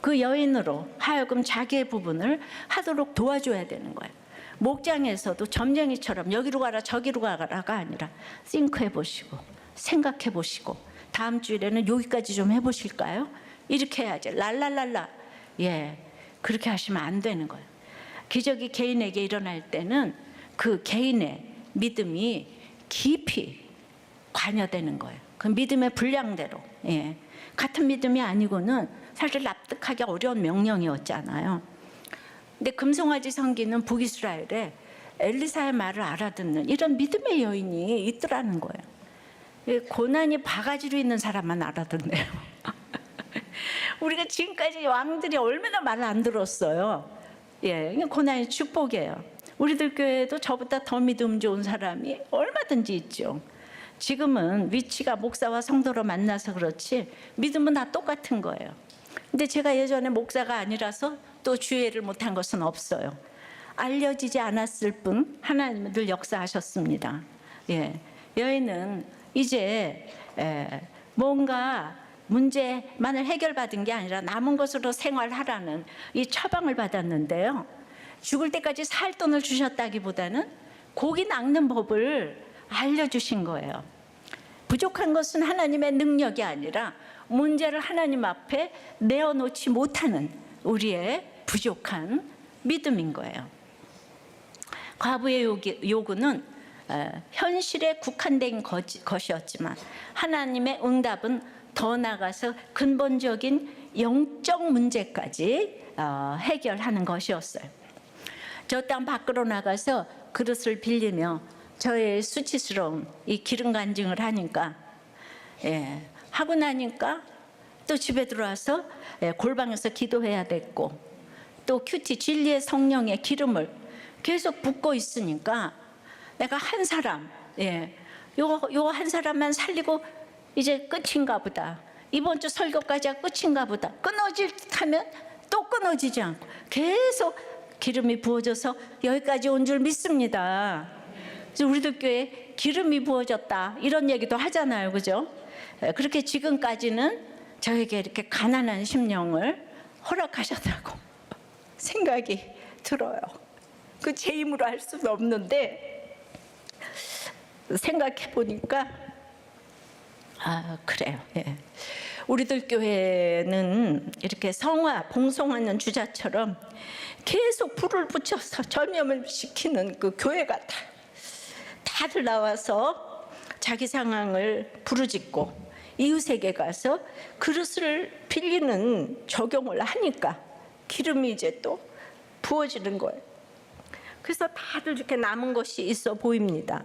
그 여인으로 하여금 자기의 부분을 하도록 도와줘야 되는 거예요. 목장에서도 점쟁이처럼 여기로 가라 저기로 가라가 아니라 싱크해 보시고 생각해 보시고 다음 주일에는 여기까지 좀 해보실까요? 이렇게 해야지. 랄랄랄라. 그렇게 하시면 안 되는 거예요. 기적이 개인에게 일어날 때는 그 개인의 믿음이 깊이 관여되는 거예요. 그 믿음의 분량대로. 같은 믿음이 아니고는 사실 납득하기 어려운 명령이었잖아요. 근데 금송아지 성기는 북이스라엘에 엘리사의 말을 알아듣는 이런 믿음의 여인이 있더라는 거예요. 고난이 바가지로 있는 사람만 알아듣네요. 우리가 지금까지 왕들이 얼마나 말을 안 들었어요. 고난이 축복이에요. 우리들 교회에도 저보다 더 믿음 좋은 사람이 얼마든지 있죠. 지금은 위치가 목사와 성도로 만나서 그렇지 믿음은 다 똑같은 거예요. 근데 제가 예전에 목사가 아니라서 또 주의를 못한 것은 없어요. 알려지지 않았을 뿐 하나님은 늘 역사하셨습니다. 예, 여인은 이제 뭔가 문제만을 해결받은 게 아니라 남은 것으로 생활하라는 이 처방을 받았는데요. 죽을 때까지 살 돈을 주셨다기보다는 고기 낚는 법을 알려주신 거예요. 부족한 것은 하나님의 능력이 아니라 문제를 하나님 앞에 내어놓지 못하는 우리의 부족한 믿음인 거예요. 과부의 요구는 현실에 국한된 것이었지만 하나님의 응답은 더 나아가서 근본적인 영적 문제까지 해결하는 것이었어요. 저 땅 밖으로 나가서 그릇을 빌리며 저의 수치스러운 이 기름 간증을 하니까 하고 나니까 또 집에 들어와서 골방에서 기도해야 됐고 또 큐티 진리의 성령의 기름을 계속 붓고 있으니까 내가 한 사람 요거 한 사람만 살리고 이제 끝인가 보다. 이번 주 설교까지가 끝인가 보다. 끊어질 듯하면 또 끊어지지 않고 계속 기름이 부어져서 여기까지 온 줄 믿습니다. 그래서 우리들 교회에 기름이 부어졌다 이런 얘기도 하잖아요, 그죠? 그렇게 지금까지는 저에게 이렇게 가난한 심령을 허락하셨다고 생각이 들어요. 그 제 힘으로 할 수는 없는데 생각해 보니까 그래요. 우리들 교회는 이렇게 성화 봉송하는 주자처럼 계속 불을 붙여서 전염을 시키는 그 교회 같아. 다들 나와서 자기 상황을 부르짖고 이웃에게 가서 그릇을 빌리는 적용을 하니까 기름이 이제 또 부어지는 거예요. 그래서 다들 이렇게 남은 것이 있어 보입니다.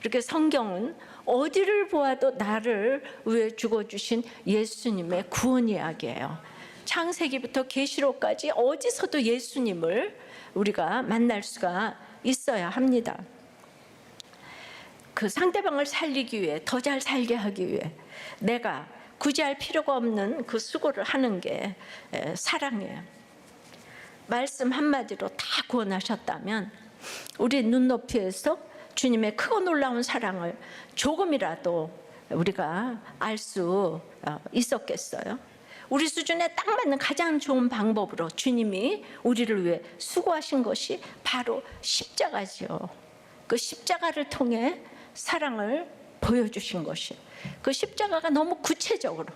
이렇게 성경은 어디를 보아도 나를 위해 죽어주신 예수님의 구원 이야기예요. 창세기부터 계시록까지 어디서도 예수님을 우리가 만날 수가 있어야 합니다. 그 상대방을 살리기 위해, 더 잘 살게 하기 위해 내가 굳이 할 필요가 없는 그 수고를 하는 게 사랑이에요. 말씀 한마디로 다 구원하셨다면 우리 눈높이에서 주님의 크고 놀라운 사랑을 조금이라도 우리가 알 수 있었겠어요? 우리 수준에 딱 맞는 가장 좋은 방법으로 주님이 우리를 위해 수고하신 것이 바로 십자가지요. 그 십자가를 통해 사랑을 보여주신 것이, 그 십자가가 너무 구체적으로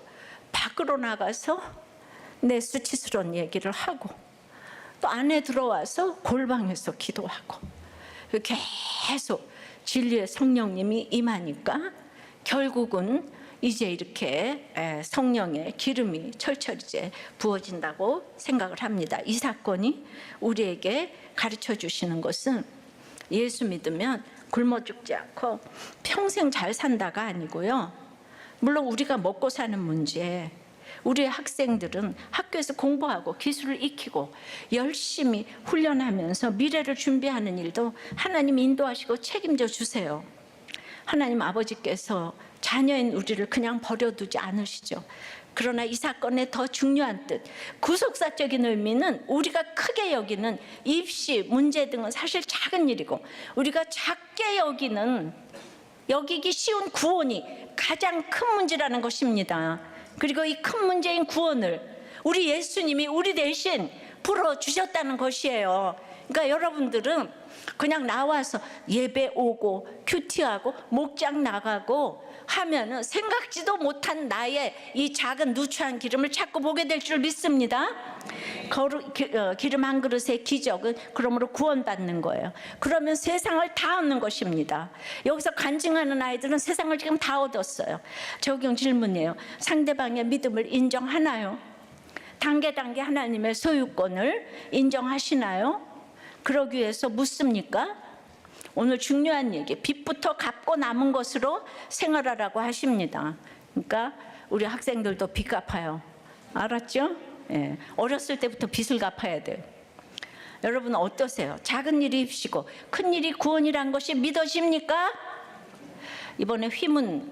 밖으로 나가서 내 수치스러운 얘기를 하고 또 안에 들어와서 골방에서 기도하고 계속 진리의 성령님이 임하니까 결국은 이제 이렇게 성령의 기름이 철철 이제 부어진다고 생각을 합니다. 이 사건이 우리에게 가르쳐 주시는 것은 예수 믿으면 굶어 죽지 않고 평생 잘 산다가 아니고요. 물론 우리가 먹고 사는 문제, 우리의 학생들은 학교에서 공부하고 기술을 익히고 열심히 훈련하면서 미래를 준비하는 일도 하나님 인도하시고 책임져 주세요. 하나님 아버지께서 자녀인 우리를 그냥 버려두지 않으시죠. 그러나 이 사건의 더 중요한 뜻, 구속사적인 의미는 우리가 크게 여기는 입시, 문제 등은 사실 작은 일이고 우리가 작게 여기기 쉬운 구원이 가장 큰 문제라는 것입니다. 그리고 이 큰 문제인 구원을 우리 예수님이 우리 대신 풀어주셨다는 것이에요. 그러니까 여러분들은 그냥 나와서 예배 오고 큐티하고 목장 나가고 하면은 생각지도 못한 나의 이 작은 누추한 기름을 자꾸 보게 될 줄 믿습니다. 기름 한 그릇의 기적은 그러므로 구원받는 거예요. 그러면 세상을 다 얻는 것입니다. 여기서 간증하는 아이들은 세상을 지금 다 얻었어요. 적용 질문이에요. 상대방의 믿음을 인정하나요? 단계 하나님의 소유권을 인정하시나요? 그러기 위해서 묻습니까? 오늘 중요한 얘기, 빚부터 갚고 남은 것으로 생활하라고 하십니다. 그러니까 우리 학생들도 빚 갚아요. 알았죠? 어렸을 때부터 빚을 갚아야 돼요. 여러분 어떠세요? 작은 일이 입시고 큰 일이 구원이란 것이 믿어집니까? 이번에 휘문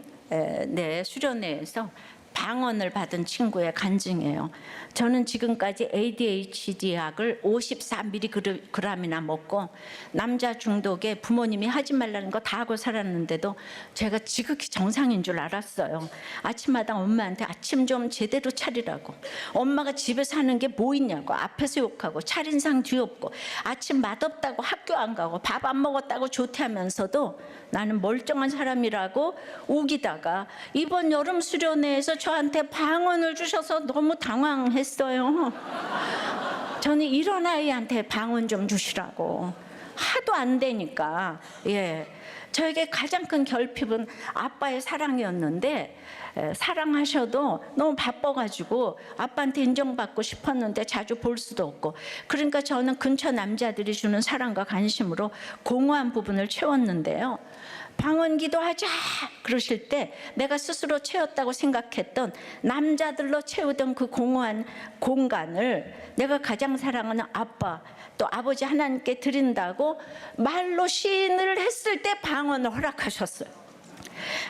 수련회에서 방언을 받은 친구의 간증이에요. 저는 지금까지 ADHD 약을 54mg이나 먹고 남자 중독에 부모님이 하지 말라는 거 다 하고 살았는데도 제가 지극히 정상인 줄 알았어요. 아침마다 엄마한테 아침 좀 제대로 차리라고, 엄마가 집에서 하는 게 뭐 있냐고, 앞에서 욕하고 차린상 뒤엎고 아침 맛없다고 학교 안 가고 밥 안 먹었다고 조퇴하면서도 나는 멀쩡한 사람이라고 우기다가 이번 여름 수련회에서 저한테 방언을 주셔서 너무 당황했어요. 저는 이런 아이한테 방언 좀 주시라고 하도 안 되니까. 저에게 가장 큰 결핍은 아빠의 사랑이었는데, 사랑하셔도 너무 바빠가지고 아빠한테 인정받고 싶었는데 자주 볼 수도 없고, 그러니까 저는 근처 남자들이 주는 사랑과 관심으로 공허한 부분을 채웠는데요. 방언 기도하자 그러실 때 내가 스스로 채웠다고 생각했던 남자들로 채우던 그 공허한 공간을 내가 가장 사랑하는 아빠 또 아버지 하나님께 드린다고 말로 시인을 했을 때 방언을 허락하셨어요.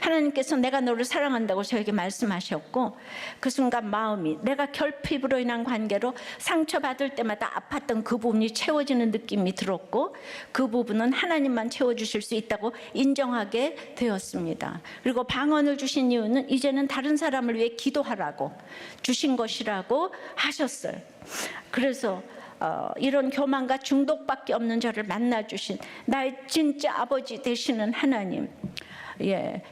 하나님께서 내가 너를 사랑한다고 저에게 말씀하셨고, 그 순간 마음이 내가 결핍으로 인한 관계로 상처받을 때마다 아팠던 그 부분이 채워지는 느낌이 들었고, 그 부분은 하나님만 채워주실 수 있다고 인정하게 되었습니다. 그리고 방언을 주신 이유는 이제는 다른 사람을 위해 기도하라고 주신 것이라고 하셨어요. 그래서 이런 교만과 중독밖에 없는 저를 만나주신 나의 진짜 아버지 되시는 하나님,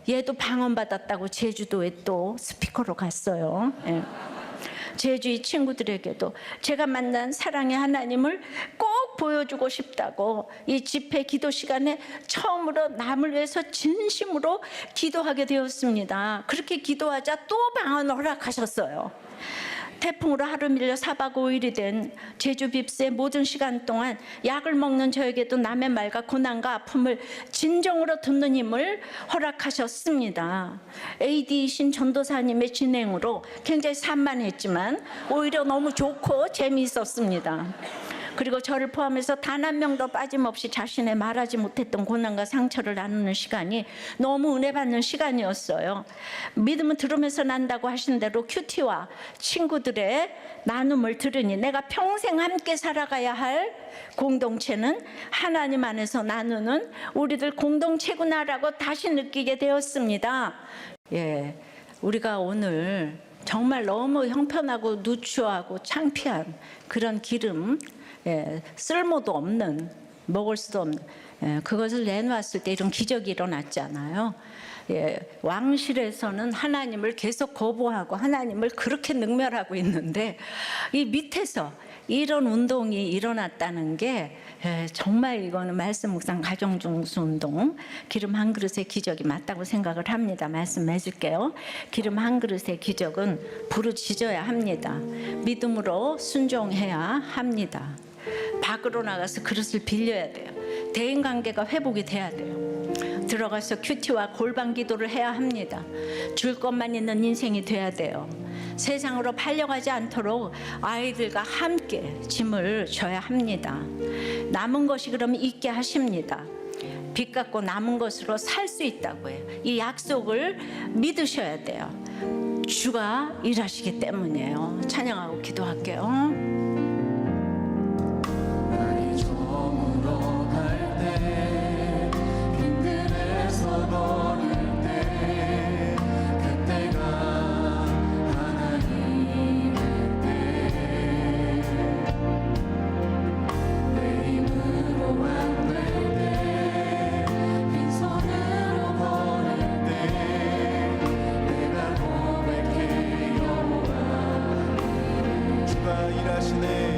얘도 방언 받았다고 제주도에 또 스피커로 갔어요. 제주의 친구들에게도 제가 만난 사랑의 하나님을 꼭 보여주고 싶다고 이 집회 기도 시간에 처음으로 남을 위해서 진심으로 기도하게 되었습니다. 그렇게 기도하자 또 방언을 허락하셨어요. 태풍으로 하루 밀려 4박 5일이 된 제주 빕스의 모든 시간 동안 약을 먹는 저에게도 남의 말과 고난과 아픔을 진정으로 듣는 힘을 허락하셨습니다. AD이신 전도사님의 진행으로 굉장히 산만했지만 오히려 너무 좋고 재미있었습니다. 그리고 저를 포함해서 단 한 명도 빠짐없이 자신의 말하지 못했던 고난과 상처를 나누는 시간이 너무 은혜 받는 시간이었어요. 믿음은 들으면서 난다고 하신 대로 큐티와 친구들의 나눔을 들으니 내가 평생 함께 살아가야 할 공동체는 하나님 안에서 나누는 우리들 공동체구나라고 다시 느끼게 되었습니다. 우리가 오늘 정말 너무 형편하고 누추하고 창피한 그런 기름, 쓸모도 없는, 먹을 수도 없는, 그것을 내놓았을 때 이런 기적이 일어났잖아요. 왕실에서는 하나님을 계속 거부하고 하나님을 그렇게 능멸하고 있는데 이 밑에서 이런 운동이 일어났다는 게 정말 이거는 말씀 묵상 가정 중수 운동, 기름 한 그릇의 기적이 맞다고 생각을 합니다. 말씀해 줄게요. 기름 한 그릇의 기적은 부르짖어야 합니다. 믿음으로 순종해야 합니다. 밖으로 나가서 그릇을 빌려야 돼요. 대인관계가 회복이 돼야 돼요. 들어가서 큐티와 골방 기도를 해야 합니다. 줄 것만 있는 인생이 돼야 돼요. 세상으로 팔려가지 않도록 아이들과 함께 짐을 져야 합니다. 남은 것이 그러면 있게 하십니다. 빚 갚고 남은 것으로 살 수 있다고 해요. 이 약속을 믿으셔야 돼요. 주가 일하시기 때문이에요. 찬양하고 기도할게요. 주가 일하시네.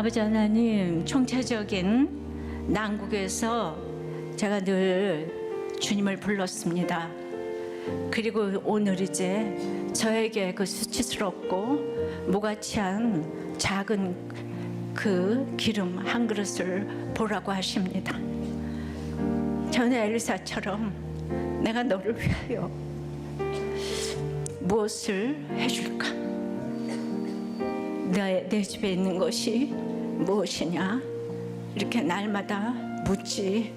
아버지 하나님, 총체적인 난국에서 제가 늘 주님을 불렀습니다. 그리고 오늘 이제 저에게 그 수치스럽고 무가치한 작은 그 기름 한 그릇을 보라고 하십니다. 저는 엘리사처럼 내가 너를 위하여 무엇을 해줄까? 내 집에 있는 것이 무엇이냐? 이렇게 날마다 묻지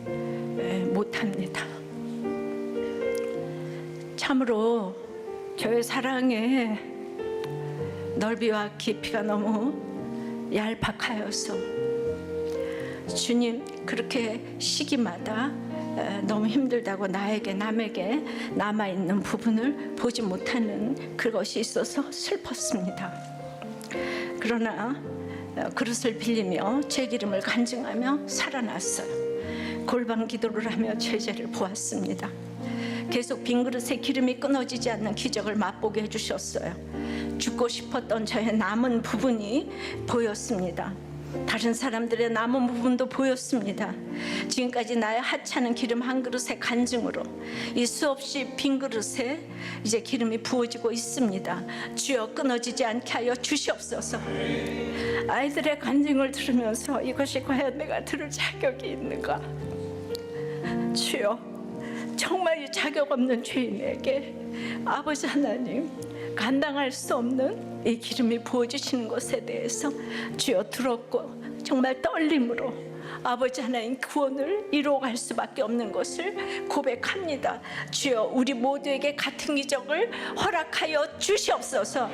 못합니다. 참으로 저의 사랑의 넓이와 깊이가 너무 얄팍하여서 주님 그렇게 시기마다 너무 힘들다고 남에게 남아있는 부분을 보지 못하는 그것이 있어서 슬펐습니다. 그러나 그릇을 빌리며 제 기름을 간증하며 살아났어요. 골방 기도를 하며 죄를 보았습니다. 계속 빈 그릇에 기름이 끊어지지 않는 기적을 맛보게 해주셨어요. 죽고 싶었던 저의 남은 부분이 보였습니다. 다른 사람들의 남은 부분도 보였습니다. 지금까지 나의 하찮은 기름 한 그릇의 간증으로 이 수없이 빈 그릇에 이제 기름이 부어지고 있습니다. 주여 끊어지지 않게 하여 주시옵소서. 아이들의 간증을 들으면서 이것이 과연 내가 들을 자격이 있는가? 주여, 정말 이 자격 없는 죄인에게 아버지 하나님 감당할 수 없는 이 기름이 부어지시는 것에 대해서 주여 들었고 정말 떨림으로 아버지 하나님 구원을 이루어갈 수밖에 없는 것을 고백합니다. 주여 우리 모두에게 같은 기적을 허락하여 주시옵소서.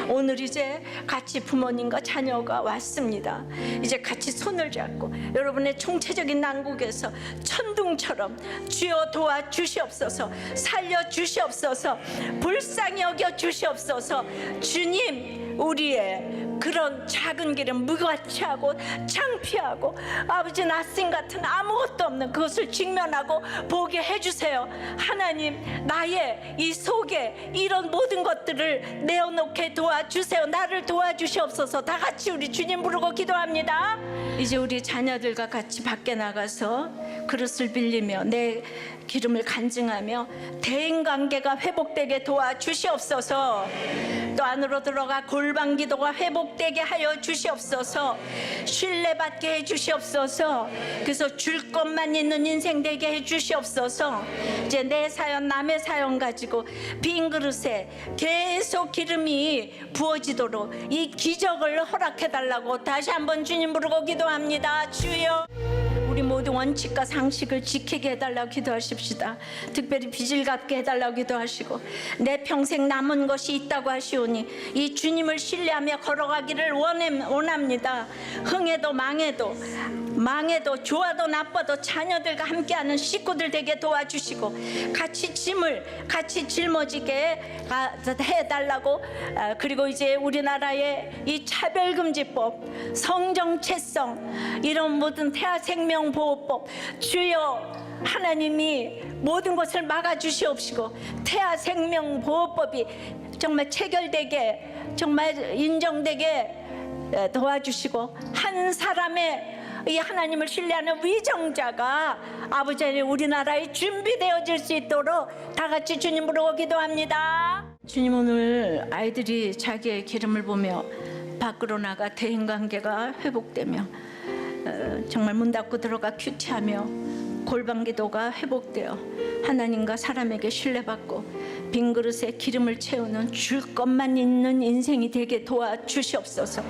오늘 이제 같이 부모님과 자녀가 왔습니다. 이제 같이 손을 잡고 여러분의 총체적인 난국에서 천둥처럼 주여 도와주시옵소서, 살려주시옵소서, 불쌍히 여겨주시옵소서. 주님 우리의 그런 작은 길은 무가치하고 창피하고 아버지 낯선 같은 아무것도 없는 그것을 직면하고 보게 해주세요. 하나님 나의 이 속에 이런 모든 것들을 내어놓게 도와주세요. 나를 도와주시옵소서. 다 같이 우리 주님 부르고 기도합니다. 이제 우리 자녀들과 같이 밖에 나가서 그릇을 빌리며 내 기름을 간증하며 대인관계가 회복되게 도와주시옵소서. 또 안으로 들어가 골방 기도가 회복되게 하여 주시옵소서. 신뢰받게 해주시옵소서. 그래서 줄 것만 있는 인생 되게 해주시옵소서. 이제 내 사연 남의 사연 가지고 빈 그릇에 계속 기름이 부어지도록 이 기적을 허락해달라고 다시 한번 주님 부르고 기도합니다. 주여 우리 모두 원칙과 상식을 지키게 해달라고 기도하십시다. 특별히 빚을 갚게 해달라고 기도하시고 내 평생 남은 것이 있다고 하시오니 이 주님을 신뢰하며 걸어가기를 원합니다. 흥해도 망해도 좋아도 나빠도 자녀들과 함께하는 식구들 되게 도와주시고 같이 짐을 같이 짊어지게 해달라고. 그리고 이제 우리나라의 이 차별금지법, 성정체성, 이런 모든 태아생명보호법 주여 하나님이 모든 것을 막아주시옵시고 태아생명보호법이 정말 체결되게 정말 인정되게 도와주시고 한 사람의 이 하나님을 신뢰하는 위정자가 아버지 하나님 우리나라에 준비되어질 수 있도록 다 같이 주님 부르고 기도합니다. 주님 오늘 아이들이 자기의 기름을 보며 밖으로 나가 대인관계가 회복되며 정말 문 닫고 들어가 큐티하며 골방 기도가 회복되어 하나님과 사람에게 신뢰받고 빈 그릇에 기름을 채우는 줄 것만 있는 인생이 되게 도와주시옵소서.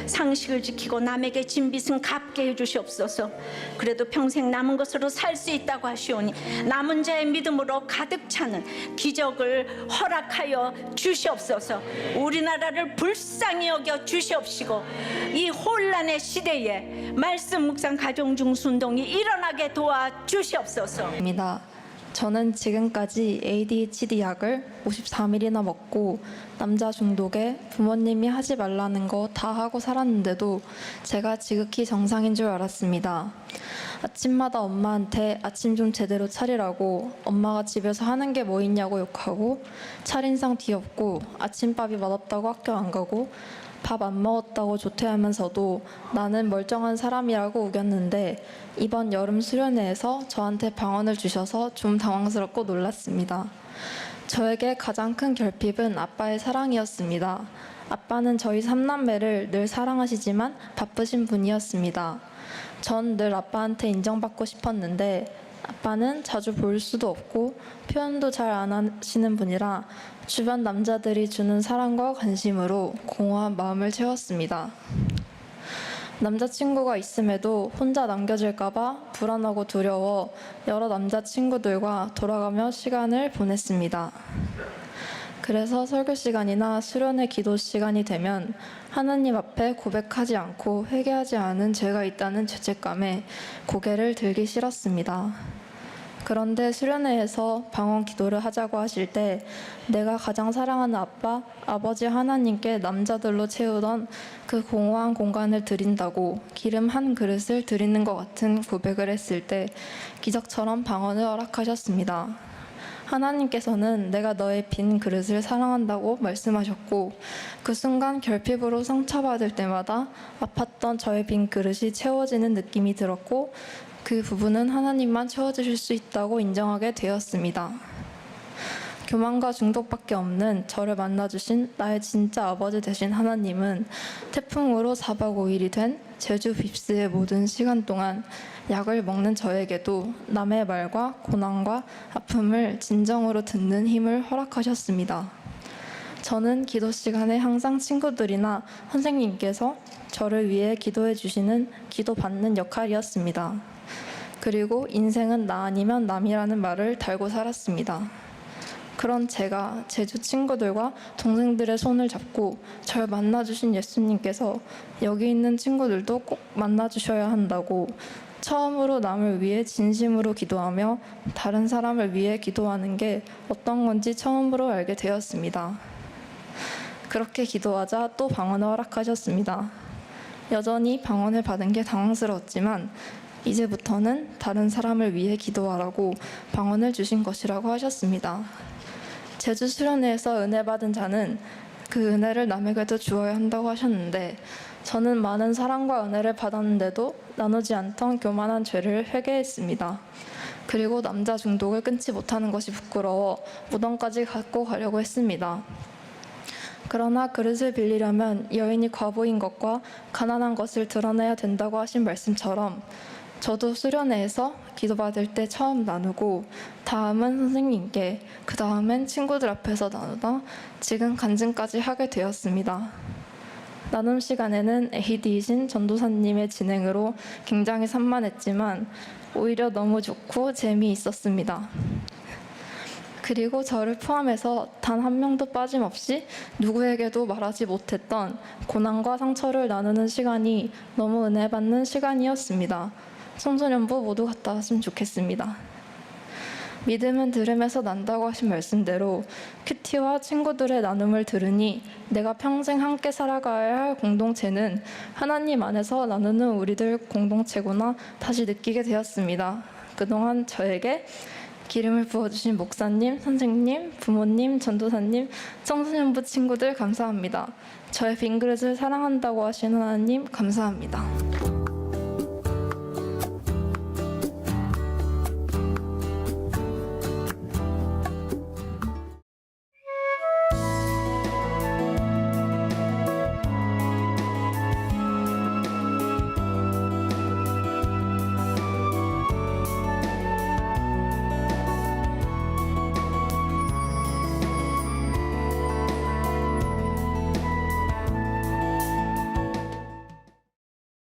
상식을 지키고 남에게 진 빚은 갚게 해주시옵소서. 그래도 평생 남은 것으로 살 수 있다고 하시오니 남은 자의 믿음으로 가득 차는 기적을 허락하여 주시옵소서. 우리나라를 불쌍히 여겨 주시옵시고 이 혼란의 시대에 말씀 묵상 가정 중순동이 일어나게 도와주시옵소서. 저는 지금까지 ADHD 약을 53일이나 먹고 남자 중독에 부모님이 하지 말라는 거 다 하고 살았는데도 제가 지극히 정상인 줄 알았습니다. 아침마다 엄마한테 아침 좀 제대로 차리라고 엄마가 집에서 하는 게 뭐 있냐고 욕하고 차린상 뒤엎고 아침밥이 맛없다고 학교 안 가고 밥 안 먹었다고 조퇴하면서도 나는 멀쩡한 사람이라고 우겼는데 이번 여름 수련회에서 저한테 방언을 주셔서 좀 당황스럽고 놀랐습니다. 저에게 가장 큰 결핍은 아빠의 사랑이었습니다. 아빠는 저희 삼남매를 늘 사랑하시지만 바쁘신 분이었습니다. 전 늘 아빠한테 인정받고 싶었는데 아빠는 자주 볼 수도 없고 표현도 잘 안 하시는 분이라 주변 남자들이 주는 사랑과 관심으로 공허한 마음을 채웠습니다. 남자친구가 있음에도 혼자 남겨질까봐 불안하고 두려워 여러 남자친구들과 돌아가며 시간을 보냈습니다. 그래서 설교 시간이나 수련회 기도 시간이 되면 하나님 앞에 고백하지 않고 회개하지 않은 죄가 있다는 죄책감에 고개를 들기 싫었습니다. 그런데 수련회에서 방언 기도를 하자고 하실 때 내가 가장 사랑하는 아빠, 아버지 하나님께 남자들로 채우던 그 공허한 공간을 드린다고 기름 한 그릇을 드리는 것 같은 고백을 했을 때 기적처럼 방언을 허락하셨습니다. 하나님께서는 내가 너의 빈 그릇을 사랑한다고 말씀하셨고 그 순간 결핍으로 상처받을 때마다 아팠던 저의 빈 그릇이 채워지는 느낌이 들었고 그 부분은 하나님만 채워주실 수 있다고 인정하게 되었습니다. 교만과 중독밖에 없는 저를 만나주신 나의 진짜 아버지 되신 하나님은 태풍으로 4박 5일이 된 제주 빕스의 모든 시간 동안 약을 먹는 저에게도 남의 말과 고난과 아픔을 진정으로 듣는 힘을 허락하셨습니다. 저는 기도 시간에 항상 친구들이나 선생님께서 저를 위해 기도해 주시는 기도받는 역할이었습니다. 그리고 인생은 나 아니면 남이라는 말을 달고 살았습니다. 그런 제가 제주 친구들과 동생들의 손을 잡고 절 만나주신 예수님께서 여기 있는 친구들도 꼭 만나주셔야 한다고 처음으로 남을 위해 진심으로 기도하며 다른 사람을 위해 기도하는 게 어떤 건지 처음으로 알게 되었습니다. 그렇게 기도하자 또 방언을 허락하셨습니다. 여전히 방언을 받은 게 당황스러웠지만 이제부터는 다른 사람을 위해 기도하라고 방언을 주신 것이라고 하셨습니다. 제주 수련회에서 은혜 받은 자는 그 은혜를 남에게도 주어야 한다고 하셨는데 저는 많은 사랑과 은혜를 받았는데도 나누지 않던 교만한 죄를 회개했습니다. 그리고 남자 중독을 끊지 못하는 것이 부끄러워 무덤까지 갖고 가려고 했습니다. 그러나 그릇을 빌리려면 여인이 과부인 것과 가난한 것을 드러내야 된다고 하신 말씀처럼 저도 수련회에서 기도받을 때 처음 나누고 다음은 선생님께 그 다음엔 친구들 앞에서 나누다 지금 간증까지 하게 되었습니다. 나눔 시간에는 AD이신 전도사님의 진행으로 굉장히 산만했지만 오히려 너무 좋고 재미있었습니다. 그리고 저를 포함해서 단 한 명도 빠짐없이 누구에게도 말하지 못했던 고난과 상처를 나누는 시간이 너무 은혜 받는 시간이었습니다. 청소년부 모두 갔다 왔으면 좋겠습니다. 믿음은 들음에서 난다고 하신 말씀대로 큐티와 친구들의 나눔을 들으니 내가 평생 함께 살아가야 할 공동체는 하나님 안에서 나누는 우리들 공동체구나 다시 느끼게 되었습니다. 그동안 저에게 기름을 부어주신 목사님, 선생님, 부모님, 전도사님, 청소년부 친구들 감사합니다. 저의 빈 그릇을 사랑한다고 하신 하나님 감사합니다.